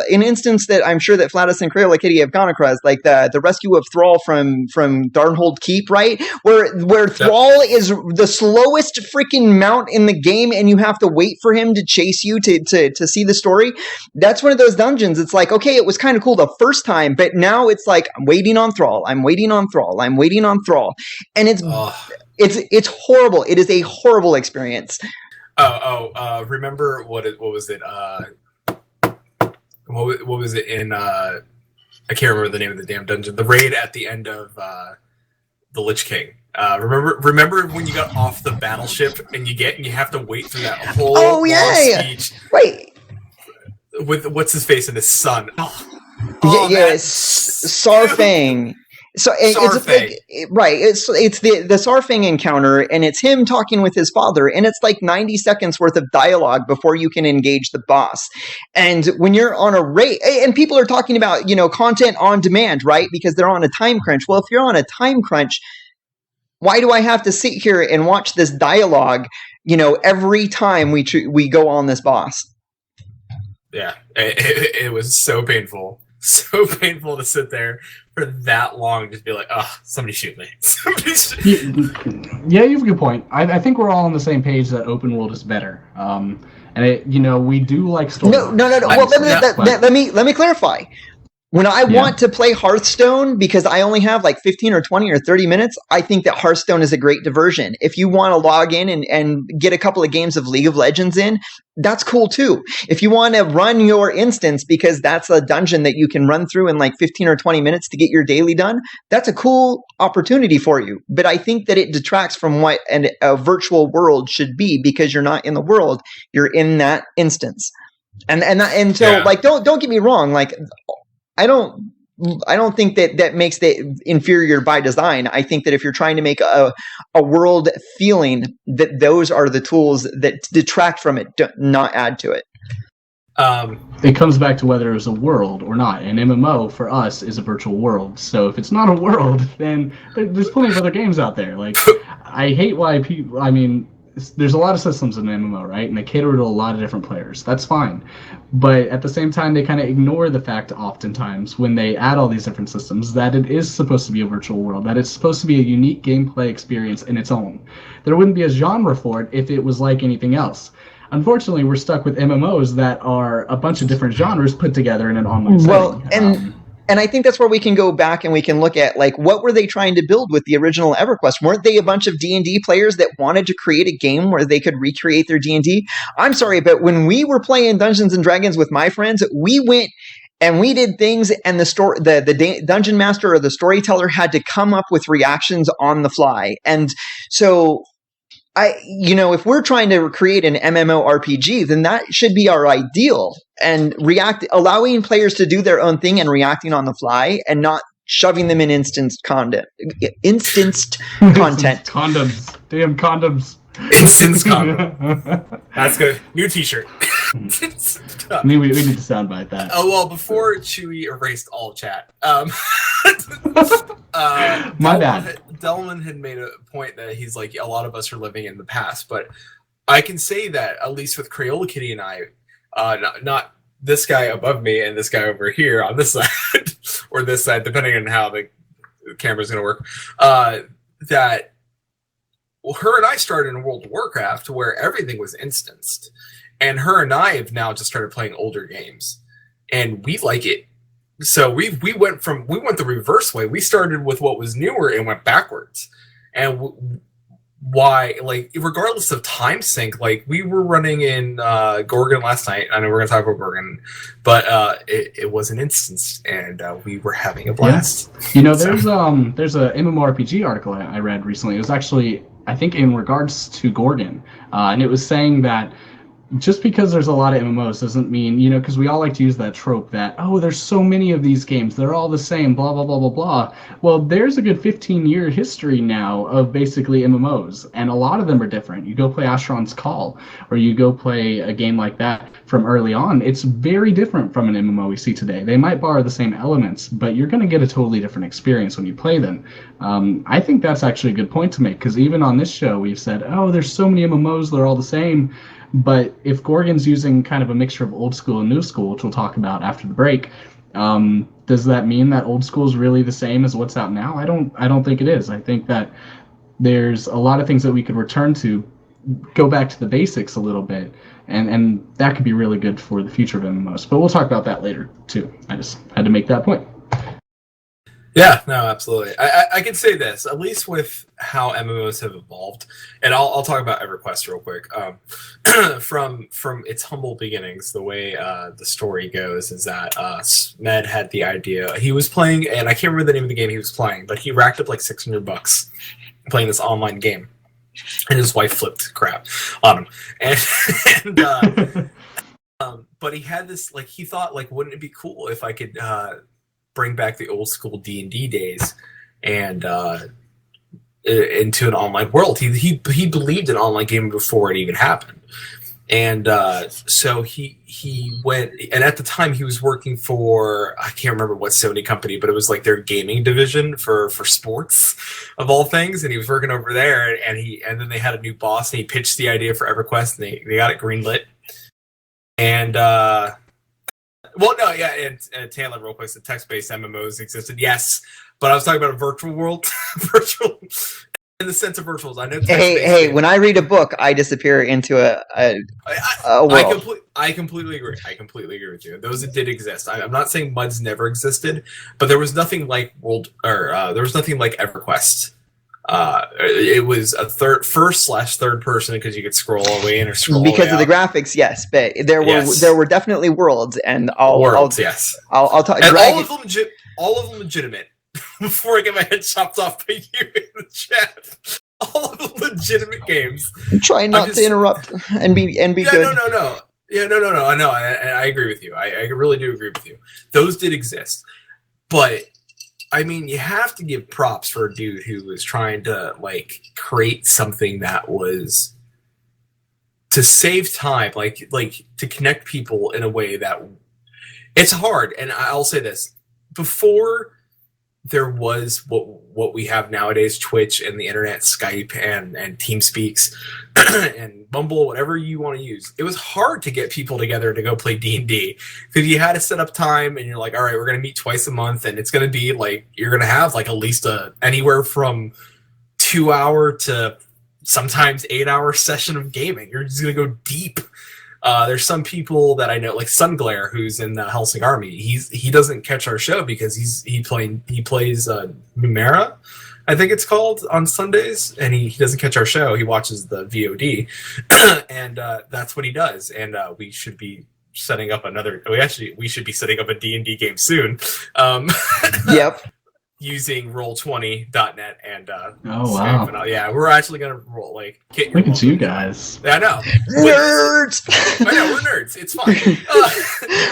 an instance that I'm sure that Flatus and Crayola Kitty have gone across, like the rescue of Thrall from Darnhold Keep, right? Where Thrall is the slowest freaking mount in the game, and you have to wait for him to chase you to see the story. That's one of those dungeons. It's like, okay, it was kind of cool the first time, but now it's like, I'm waiting on Thrall, I'm waiting on Thrall, I'm waiting on Thrall, and it's horrible. It is a horrible experience. Remember what was it? What was it in? I can't remember the name of the damn dungeon. The raid at the end of the Lich King. Remember when you got off the battleship and you have to wait through that whole long speech, right? With what's his face and his son. Sarfang. So it's like, right. It's the Sarfang encounter, and it's him talking with his father, and it's like 90 seconds worth of dialogue before you can engage the boss. And when you're on a raid, and people are talking about content on demand, right? Because they're on a time crunch. Well, if you're on a time crunch, why do I have to sit here and watch this dialogue? Every time we go on this boss. Yeah, it was so painful. So painful to sit there for that long, just be like, oh, somebody shoot me. Yeah, you have a good point. I think we're all on the same page that open world is better. And we do like story. No. Well, let me clarify. When I want to play Hearthstone because I only have like 15 or 20 or 30 minutes, I think that Hearthstone is a great diversion. If you want to log in and get a couple of games of League of Legends in, that's cool too. If you want to run your instance because that's a dungeon that you can run through in like 15 or 20 minutes to get your daily done, that's a cool opportunity for you. But I think that it detracts from what a virtual world should be because you're not in the world, you're in that instance. And so like don't get me wrong, like I don't think that makes the inferior by design. I think that if you're trying to make a world feeling, that those are the tools that detract from it, not add to it. It comes back to whether it's a world or not. An MMO for us is a virtual world. So if it's not a world, then there's plenty of other games out there. Like I hate why people. I mean, there's a lot of systems in an MMO, right? And they cater to a lot of different players. That's fine. But at the same time, they kind of ignore the fact oftentimes when they add all these different systems that it is supposed to be a virtual world, that it's supposed to be a unique gameplay experience in its own. There wouldn't be a genre for it if it was like anything else. Unfortunately, we're stuck with MMOs that are a bunch of different genres put together in an online setting. And I think that's where we can go back and we can look at, like, what were they trying to build with the original EverQuest? Weren't they a bunch of D&D players that wanted to create a game where they could recreate their D&D? I'm sorry, but when we were playing Dungeons & Dragons with my friends, we went and we did things, and the dungeon master or the storyteller had to come up with reactions on the fly. And so if we're trying to create an MMORPG, then that should be our ideal, and allowing players to do their own thing and reacting on the fly, and not shoving them in instanced content. Condoms. Damn condoms. Instance condom. That's good. New T-shirt. we need to soundbite that. Oh well, before Chewy erased all chat. My bad. Delman had made a point that he's like, a lot of us are living in the past, but I can say that at least with Crayola Kitty and I, not this guy above me and this guy over here on this side or this side, depending on how the camera's going to work, that her and I started in World of Warcraft where everything was instanced, and her and I have now just started playing older games, and we like it. So we went the reverse way. We started with what was newer and went backwards. And why, like, regardless of time sync, like, we were running in Gorgon last night. I know we're gonna talk about Gorgon, but it was an instance, and we were having a blast. Yeah. There's a MMORPG article I read recently. It was actually, I think, in regards to Gorgon, and it was saying that just because there's a lot of MMOs doesn't mean, because we all like to use that trope that, oh, there's so many of these games, they're all the same, blah, blah, blah, blah, blah. Well, there's a good 15-year history now of basically MMOs, and a lot of them are different. You go play Asheron's Call, or you go play a game like that from early on. It's very different from an MMO we see today. They might borrow the same elements, but you're going to get a totally different experience when you play them. I think that's actually a good point to make, because even on this show, we've said, oh, there's so many MMOs, they're all the same. But if Gorgon's using kind of a mixture of old school and new school, which we'll talk about after the break, does that mean that old school is really the same as what's out now? I don't think it is. I think that there's a lot of things that we could return to, go back to the basics a little bit, and that could be really good for the future of MMOs. But we'll talk about that later too. I just had to make that point. Yeah, no, absolutely. I can say this, at least with how MMOs have evolved, and I'll talk about EverQuest real quick. From its humble beginnings, the way the story goes is that Smed had the idea. He was playing, and I can't remember the name of the game he was playing, but he racked up like $600 playing this online game, and his wife flipped crap on him. But he had this, like, he thought, like, wouldn't it be cool if I could bring back the old school D&D days and into an online world. He believed in online gaming before it even happened. And so he went, and at the time he was working for, I can't remember what Sony company, but it was like their gaming division for sports of all things. And he was working over there, and then they had a new boss, and he pitched the idea for EverQuest, and they got it greenlit. And well, no, yeah, and Taylor, real quick, the text-based MMOs existed, yes, but I was talking about a virtual world, virtual in the sense of virtuals. I know. Hey, when I read a book, I disappear into a world. I completely agree. I completely agree with you. Those did exist. I'm not saying MUDs never existed, but there was nothing like there was nothing like EverQuest. It was a first/third person because you could scroll all the way in or scroll because of the graphics. Yes, but there were definitely worlds, and yes. I'll talk. And all of them legitimate. Before I get my head chopped off by you in the chat, all of the legitimate games. I'm trying not to interrupt and be good. No. Yeah, no. I know. I agree with you. I really do agree with you. Those did exist, but I mean, you have to give props for a dude who was trying to like create something that was to save time, like to connect people in a way that it's hard. And I'll say this: before there was what we have nowadays, Twitch and the internet, Skype and TeamSpeaks and Bumble, whatever you want to use. It was hard to get people together to go play D&D because you had to set up time, and you're like, all right, we're going to meet twice a month, and it's going to be like, you're going to have like at least anywhere from 2 hour to sometimes 8 hour session of gaming. You're just going to go deep. There's some people that I know, like Sunglare, who's in the Helsing Army. He doesn't catch our show because he plays Numera, I think it's called, on Sundays, and he doesn't catch our show. He watches the VOD, and that's what he does. And we should be setting up we should be setting up a D&D game soon. Yep. Using Roll20.net and oh wow, and, yeah, we're actually gonna roll like. Look at you guys! Yeah, I know, nerds. I know, we're nerds. It's fine.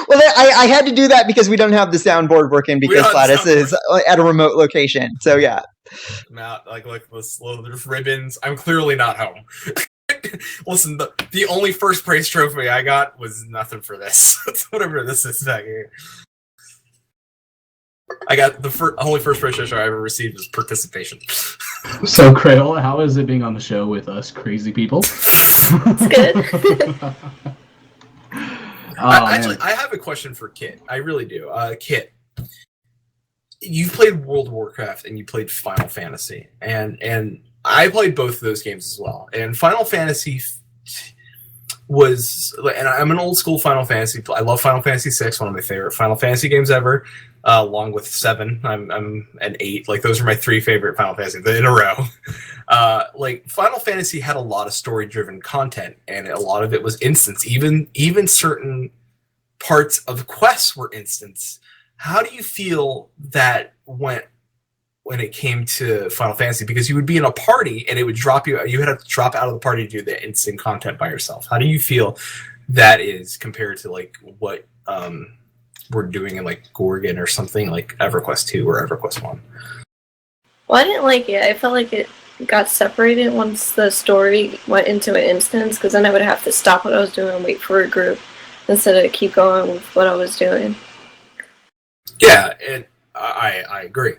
Well, I had to do that because we don't have the soundboard working because Gladys is at a remote location. So yeah, I'm out like there's ribbons. I'm clearly not home. Listen, the only first place trophy I got was nothing for this. Whatever this is back here. I got the only first place trophy I ever received was participation. So, Crayola, how is it being on the show with us crazy people? It's good. I have a question for Kit. I really do. Kit, you've played World of Warcraft and you played Final Fantasy, and I played both of those games as well. And Final Fantasy and I'm an old school Final Fantasy. I love Final Fantasy 6, one of my favorite Final Fantasy games ever, along with 7. I'm an 8. Like, those are my 3 favorite Final Fantasy in a row. Like, Final Fantasy had a lot of story-driven content, and a lot of it was instance. Even certain parts of quests were instance. How do you feel that went when it came to Final Fantasy? Because you would be in a party and it would drop you. You would have to drop out of the party to do the instant content by yourself. How do you feel that is compared to like what we're doing in like Gorgon or something like EverQuest 2 or EverQuest 1. Well, I didn't like it. I felt like it got separated once the story went into an instance, because then I would have to stop what I was doing and wait for a group instead of keep going with what I was doing. Yeah, and I agree.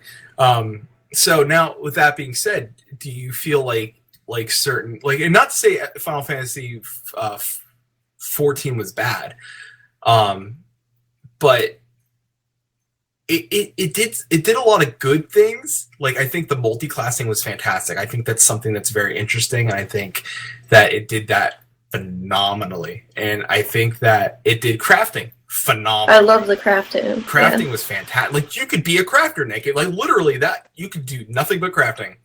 So now, with that being said, do you feel like certain and not to say Final Fantasy 14 was bad, but it did a lot of good things. Like, I think the multi-classing was fantastic. I think that's something that's very interesting, and I think that it did that phenomenally. And I think that it did crafting phenomenal. I love the crafting. Crafting was fantastic. Like, you could be a crafter naked. Like, literally, that you could do nothing but crafting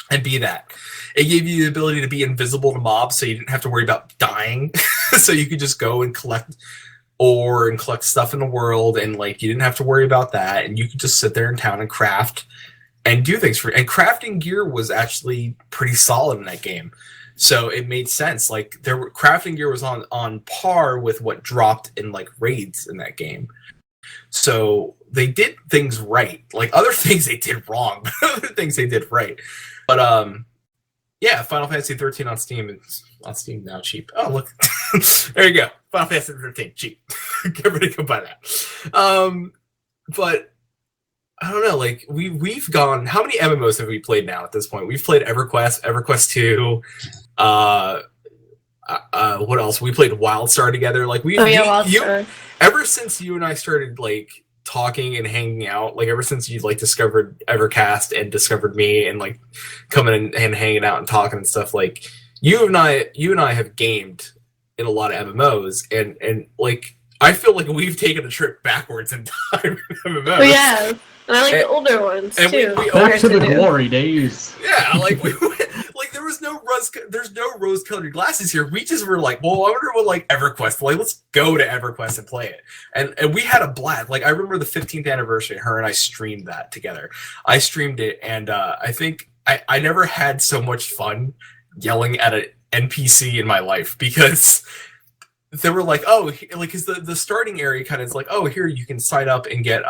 and be that. It gave you the ability to be invisible to mobs, so you didn't have to worry about dying. So you could just go and collect ore and collect stuff in the world, and like you didn't have to worry about that. And you could just sit there in town and craft and do things for. And crafting gear was actually pretty solid in that game. So it made sense. Like, crafting gear was on par with what dropped in like raids in that game. So they did things right. Like, other things they did wrong, but other things they did right. But yeah, Final Fantasy 13 on Steam. It's on Steam now, cheap. Oh, look. There you go. Final Fantasy 13, cheap. Get ready to go buy that. But I don't know, like, we've gone, how many MMOs have we played now at this point? We've played EverQuest, EverQuest 2, what else? We played WildStar together. Like, WildStar. Ever since you and I started like talking and hanging out, like ever since you like discovered EverCast and discovered me and like coming and hanging out and talking and stuff, like you and I have gamed in a lot of MMOs, and like I feel like we've taken a trip backwards in time in MMOs. Oh, yeah. And I like the older ones too. Back to the glory days. Yeah, like we went, like there's no rose-colored glasses here. We just were like, well, I wonder what like EverQuest. Like, let's go to EverQuest and play it. And we had a blast. Like, I remember the 15th anniversary. Her and I streamed that together. I streamed it, and I think I never had so much fun yelling at an NPC in my life, because they were like, oh, like, because the starting area kind of is like, oh, here you can sign up and get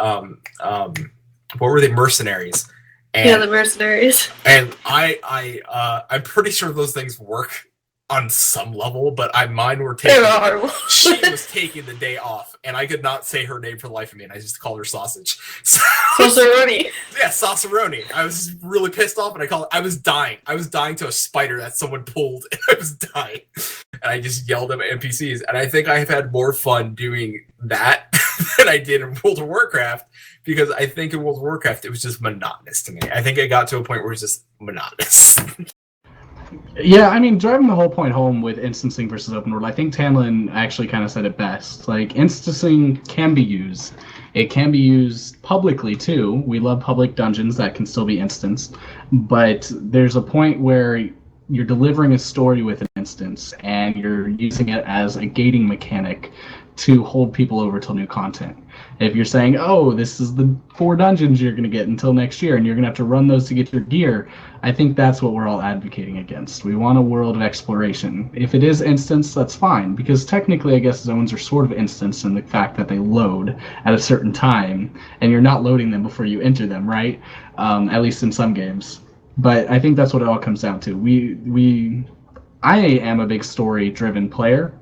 what were they, mercenaries? And, yeah, the mercenaries. And I'm pretty sure those things work on some level, but mine were taking. They were horrible. She was taking the day off, and I could not say her name for the life of me, and I just called her Sausage. Sauceroni. Yeah, Sauceroni. I was really pissed off, and I was dying. I was dying to a spider that someone pulled, and I was dying. And I just yelled at my NPCs, and I think I have had more fun doing that than I did in World of Warcraft, because I think in World of Warcraft it was just monotonous to me. I think it got to a point where it was just monotonous. Yeah, I mean, driving the whole point home with instancing versus open world, I think Tanlin actually kind of said it best. Like, instancing can be used. It can be used publicly, too. We love public dungeons that can still be instanced. But there's a point where you're delivering a story with an instance, and you're using it as a gating mechanic to hold people over till new content. If you're saying, oh, this is the 4 dungeons you're going to get until next year, and you're going to have to run those to get your gear, I think that's what we're all advocating against. We want a world of exploration. If it is instance, that's fine, because technically, I guess, zones are sort of instance in the fact that they load at a certain time, and you're not loading them before you enter them, right? At least in some games. But I think that's what it all comes down to. I am a big story-driven player.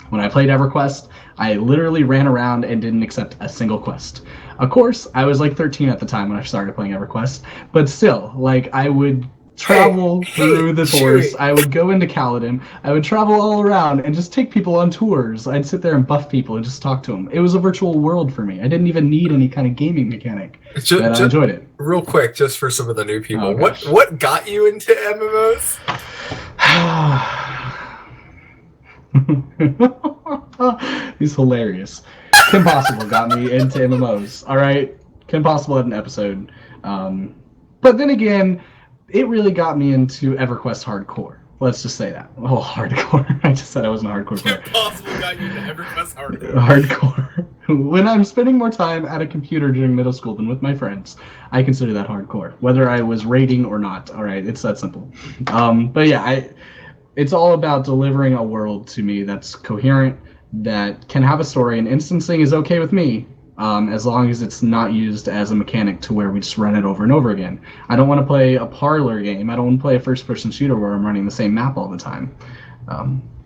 When I played EverQuest, I literally ran around and didn't accept a single quest. Of course, I was like 13 at the time when I started playing EverQuest, but still, like, I would travel through the forest, I would go into Kaladin, I would travel all around and just take people on tours. I'd sit there and buff people and just talk to them. It was a virtual world for me. I didn't even need any kind of gaming mechanic, but I enjoyed it. Real quick, just for some of the new people, Oh, what got you into MMOs? He's hilarious. Kim Possible got me into MMOs. All right, Kim Possible had an episode, but then again, it really got me into EverQuest hardcore. Let's just say that. Oh, hardcore! I just said I wasn't a hardcore player. Kim Possible got you into EverQuest hardcore. Hardcore. When I'm spending more time at a computer during middle school than with my friends, I consider that hardcore, whether I was raiding or not. All right, it's that simple. But yeah, it's all about delivering a world to me that's coherent, that can have a story, and instancing is okay with me, as long as it's not used as a mechanic to where we just run it over and over again. I don't want to play a parlor game. I don't want to play a first-person shooter where I'm running the same map all the time.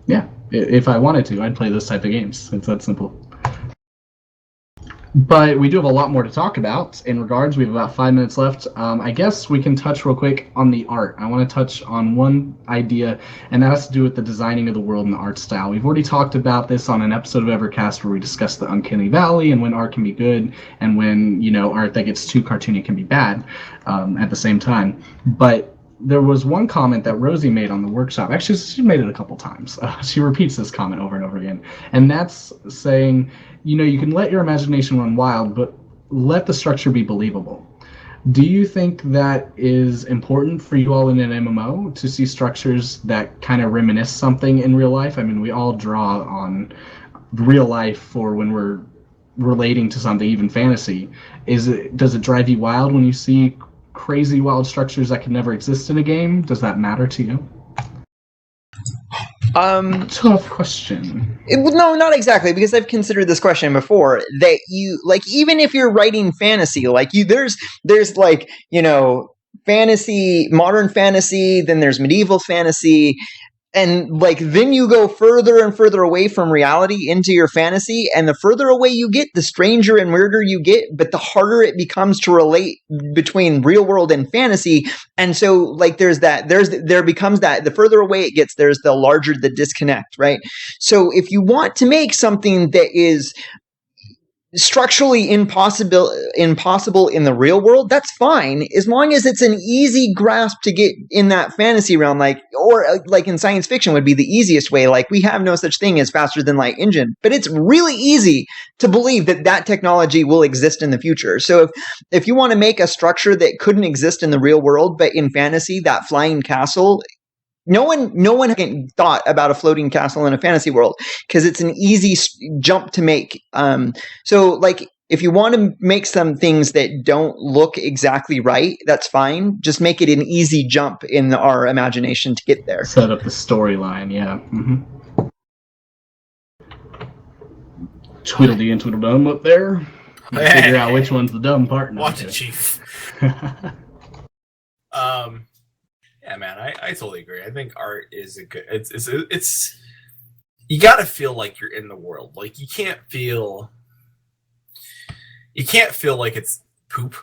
Yeah, if I wanted to, I'd play those type of games. It's that simple. But we do have a lot more to talk about in regards. We have about 5 minutes left. I guess we can touch real quick on the art. I want to touch on one idea, and that has to do with the designing of the world and the art style. We've already talked about this on an episode of EverCast where we discussed the uncanny valley and when art can be good and when, art that gets too cartoony can be bad at the same time. But there was one comment that Rosie made on the workshop. Actually, she made it a couple times. She repeats this comment over and over again. And that's saying, you can let your imagination run wild, but let the structure be believable. Do you think that is important for you all in an MMO, to see structures that kind of reminisce something in real life? I mean, we all draw on real life for when we're relating to something, even fantasy. Does it drive you wild when you see crazy wild structures that could never exist in a game? Does that matter to you? Tough question. No, not exactly, because I've considered this question before. That you even if you're writing fantasy, there's fantasy, modern fantasy, then there's medieval fantasy. And then you go further and further away from reality into your fantasy, and the further away you get, the stranger and weirder you get, but the harder it becomes to relate between real world and fantasy. And so there becomes that, the further away it gets, there's the larger the disconnect, right? So if you want to make something that is structurally impossible in the real world, that's fine, as long as it's an easy grasp to get in that fantasy realm, or in science fiction would be the easiest way. We have no such thing as faster than light engine, but it's really easy to believe that technology will exist in the future. So if you want to make a structure that couldn't exist in the real world, but in fantasy, that flying castle, no one thought about a floating castle in a fantasy world because it's an easy jump to make. So if you want to make some things that don't look exactly right, that's fine. Just make it an easy jump in our imagination to get there. Set up the storyline, yeah. Mm-hmm. Tweedledee and Tweedledum up there. Figure out which one's the dumb part. Watch it, Chief. Yeah, man, I totally agree. I think art is a good. It's you got to feel like you're in the world. You can't feel like it's poop.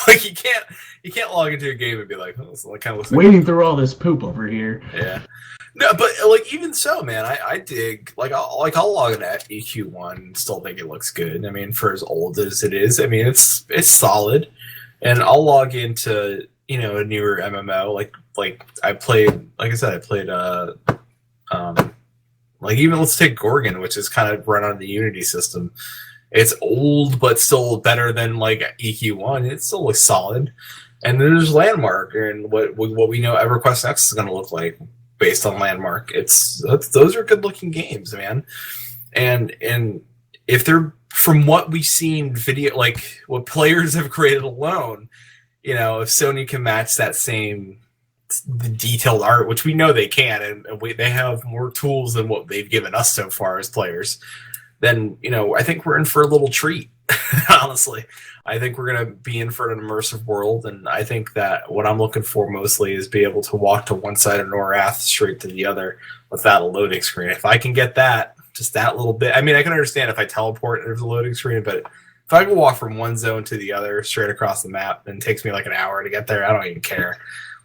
You can't log into a game and be like, oh, this kind of looks wading through all this poop over here. Yeah. No, but even so, man, I dig I'll log in at EQ1 and still think it looks good. I mean, for as old as it is, I mean it's solid. And I'll log into a newer MMO I played even let's take Gorgon, which is kind of run on the Unity system. It's old but still better than EQ1. It still looks solid. And then there's Landmark and what we know EverQuest Next is going to look like based on Landmark. Those are good looking games, man. And if they're, from what we've seen video, what players have created alone, if Sony can match that same detailed art, which we know they can, and they have more tools than what they've given us so far as players, then I think we're in for a little treat. Honestly, I think we're going to be in for an immersive world, and I think that what I'm looking for mostly is be able to walk to one side of Norath straight to the other without a loading screen. If I can get that, just that little bit. I mean, I can understand if I teleport and there's a loading screen, but if I can walk from one zone to the other straight across the map and it takes me an hour to get there, I don't even care.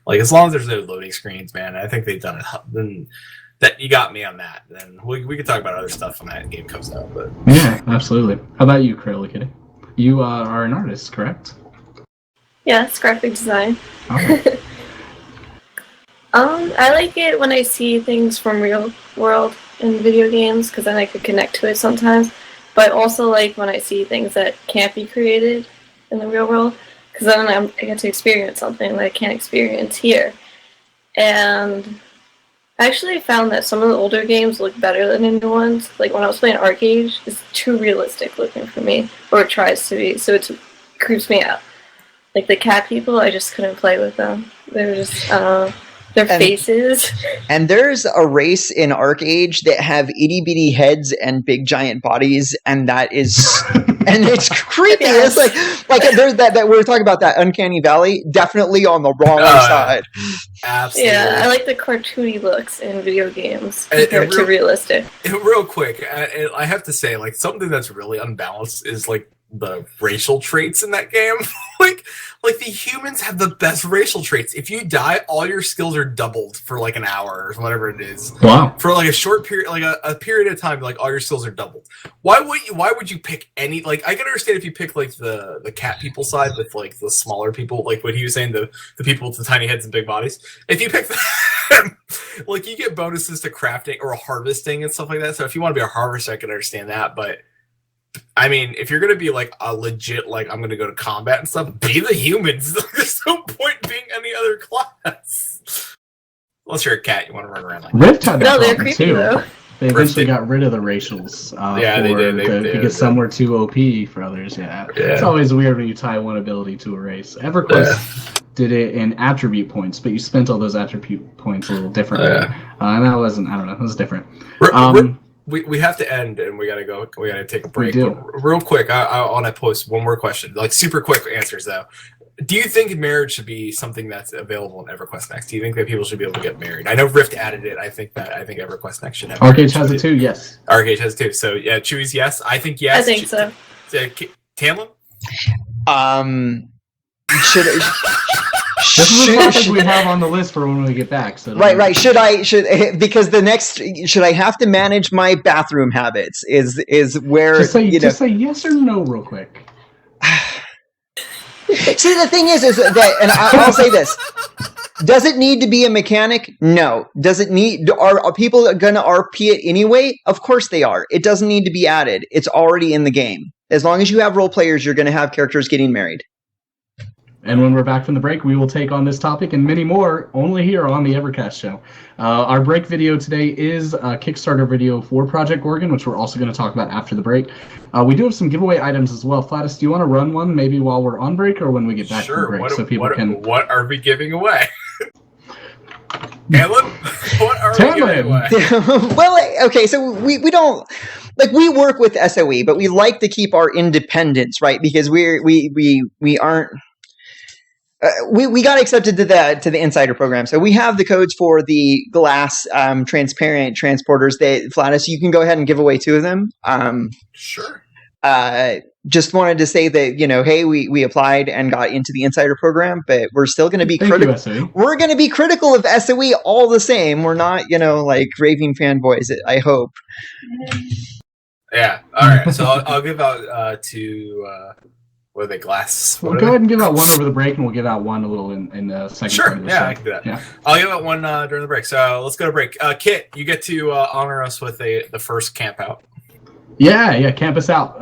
As long as there's no loading screens, man, I think they've done it. Then that you got me on that. Then we can talk about other stuff when that game comes out. But yeah, absolutely. How about you, Curly Kitty? You are an artist, correct? Yeah, it's graphic design. Okay. I like it when I see things from real world in video games because then I could connect to it sometimes. But also when I see things that can't be created in the real world, because then I get to experience something that I can't experience here. And I actually found that some of the older games look better than the new ones. When I was playing Arcade, it's too realistic looking for me, or it tries to be, so it creeps me out. The cat people, I just couldn't play with them. They were just, I don't know, Their faces. And there's a race in ArcAge that have itty bitty heads and big giant bodies, and that is, and it's creepy. Yes. It's like there's that we were talking about that uncanny valley, definitely on the wrong side. Absolutely. Yeah, I like the cartoony looks in video games compared to realistic. Real quick, I have to say, like, something that's really unbalanced is like the racial traits in that game. like the humans have the best racial traits. If you die, all your skills are doubled for like an hour or whatever it is. Wow. For like a short period, like a period of time, like all your skills are doubled. Why would you pick any? Like, I can understand if you pick like the cat people side with like the smaller people, like what he was saying, the people with the tiny heads and big bodies. If you pick them, like, you get bonuses to crafting or harvesting and stuff like that. So if you want to be a harvester, I can understand that, but I mean, if you're going to be like a legit, like, I'm going to go to combat and stuff, be the humans. There's no point being any other class. Unless you're a cat, you want to run around like that. Rift had that No, they're problem creepy too. though. They eventually got rid of the racials. They did. Because some were too OP for others. Yeah. It's always weird when you tie one ability to a race. EverQuest did it in attribute points, but you spent all those attribute points a little differently. And that wasn't, I don't know, it was different. We have to end, and we gotta go. We gotta take a break. We do. Real quick, I want to post one more question. Like, super quick answers though. Do you think marriage should be something that's available in EverQuest Next? Do you think that people should be able to get married? I know Rift added it. I think EverQuest Next should have. ArcAge has it too. Yes. ArcAge has it too. So yeah, Chewy's yes. I think yes. I think so. Tamlin? Should This is the topic we have on the list for when we get back. So right. Because the next, should I have to manage my bathroom habits? Is where just say yes or no real quick. See, the thing is that, and I'll say this: does it need to be a mechanic? No. Does it need? Are people going to RP it anyway? Of course they are. It doesn't need to be added. It's already in the game. As long as you have role players, you're going to have characters getting married. And when we're back from the break, we will take on this topic and many more only here on the EverCast show. Our break video today is a Kickstarter video for Project Gorgon, which we're also going to talk about after the break. We do have some giveaway items as well. Flatus, do you want to run one maybe while we're on break or when we get back from the break? What are we giving away? Tamlin? What are we giving away? Well, okay, so we don't... Like, we work with SOE, but we like to keep our independence, right? Because we aren't... We got accepted to the Insider program, so we have the codes for the glass transparent transporters. That Flatus, you can go ahead and give away 2 of them. Sure. Just wanted to say that, hey, we applied and got into the Insider program, but we're still going to be critical. We're going to be critical of SOE all the same. We're not, like raving fanboys. I hope. Yeah. All right. So I'll give out to. What are they, glass? We'll go ahead and give out one over the break, and we'll give out one a little in the second. Sure, part of the yeah, show. I can do that. Yeah. I'll give out one during the break. So let's go to break. Kit, you get to honor us with the first camp out. Yeah, camp us out.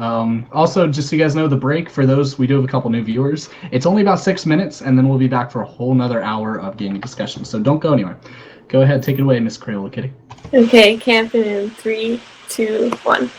Also, just so you guys know, the break, for those, we do have a couple new viewers. It's only about 6 minutes, and then we'll be back for a whole nother hour of gaming discussion. So don't go anywhere. Go ahead, take it away, Miss Crayola Kitty. Okay, camping in 3, 2, 1.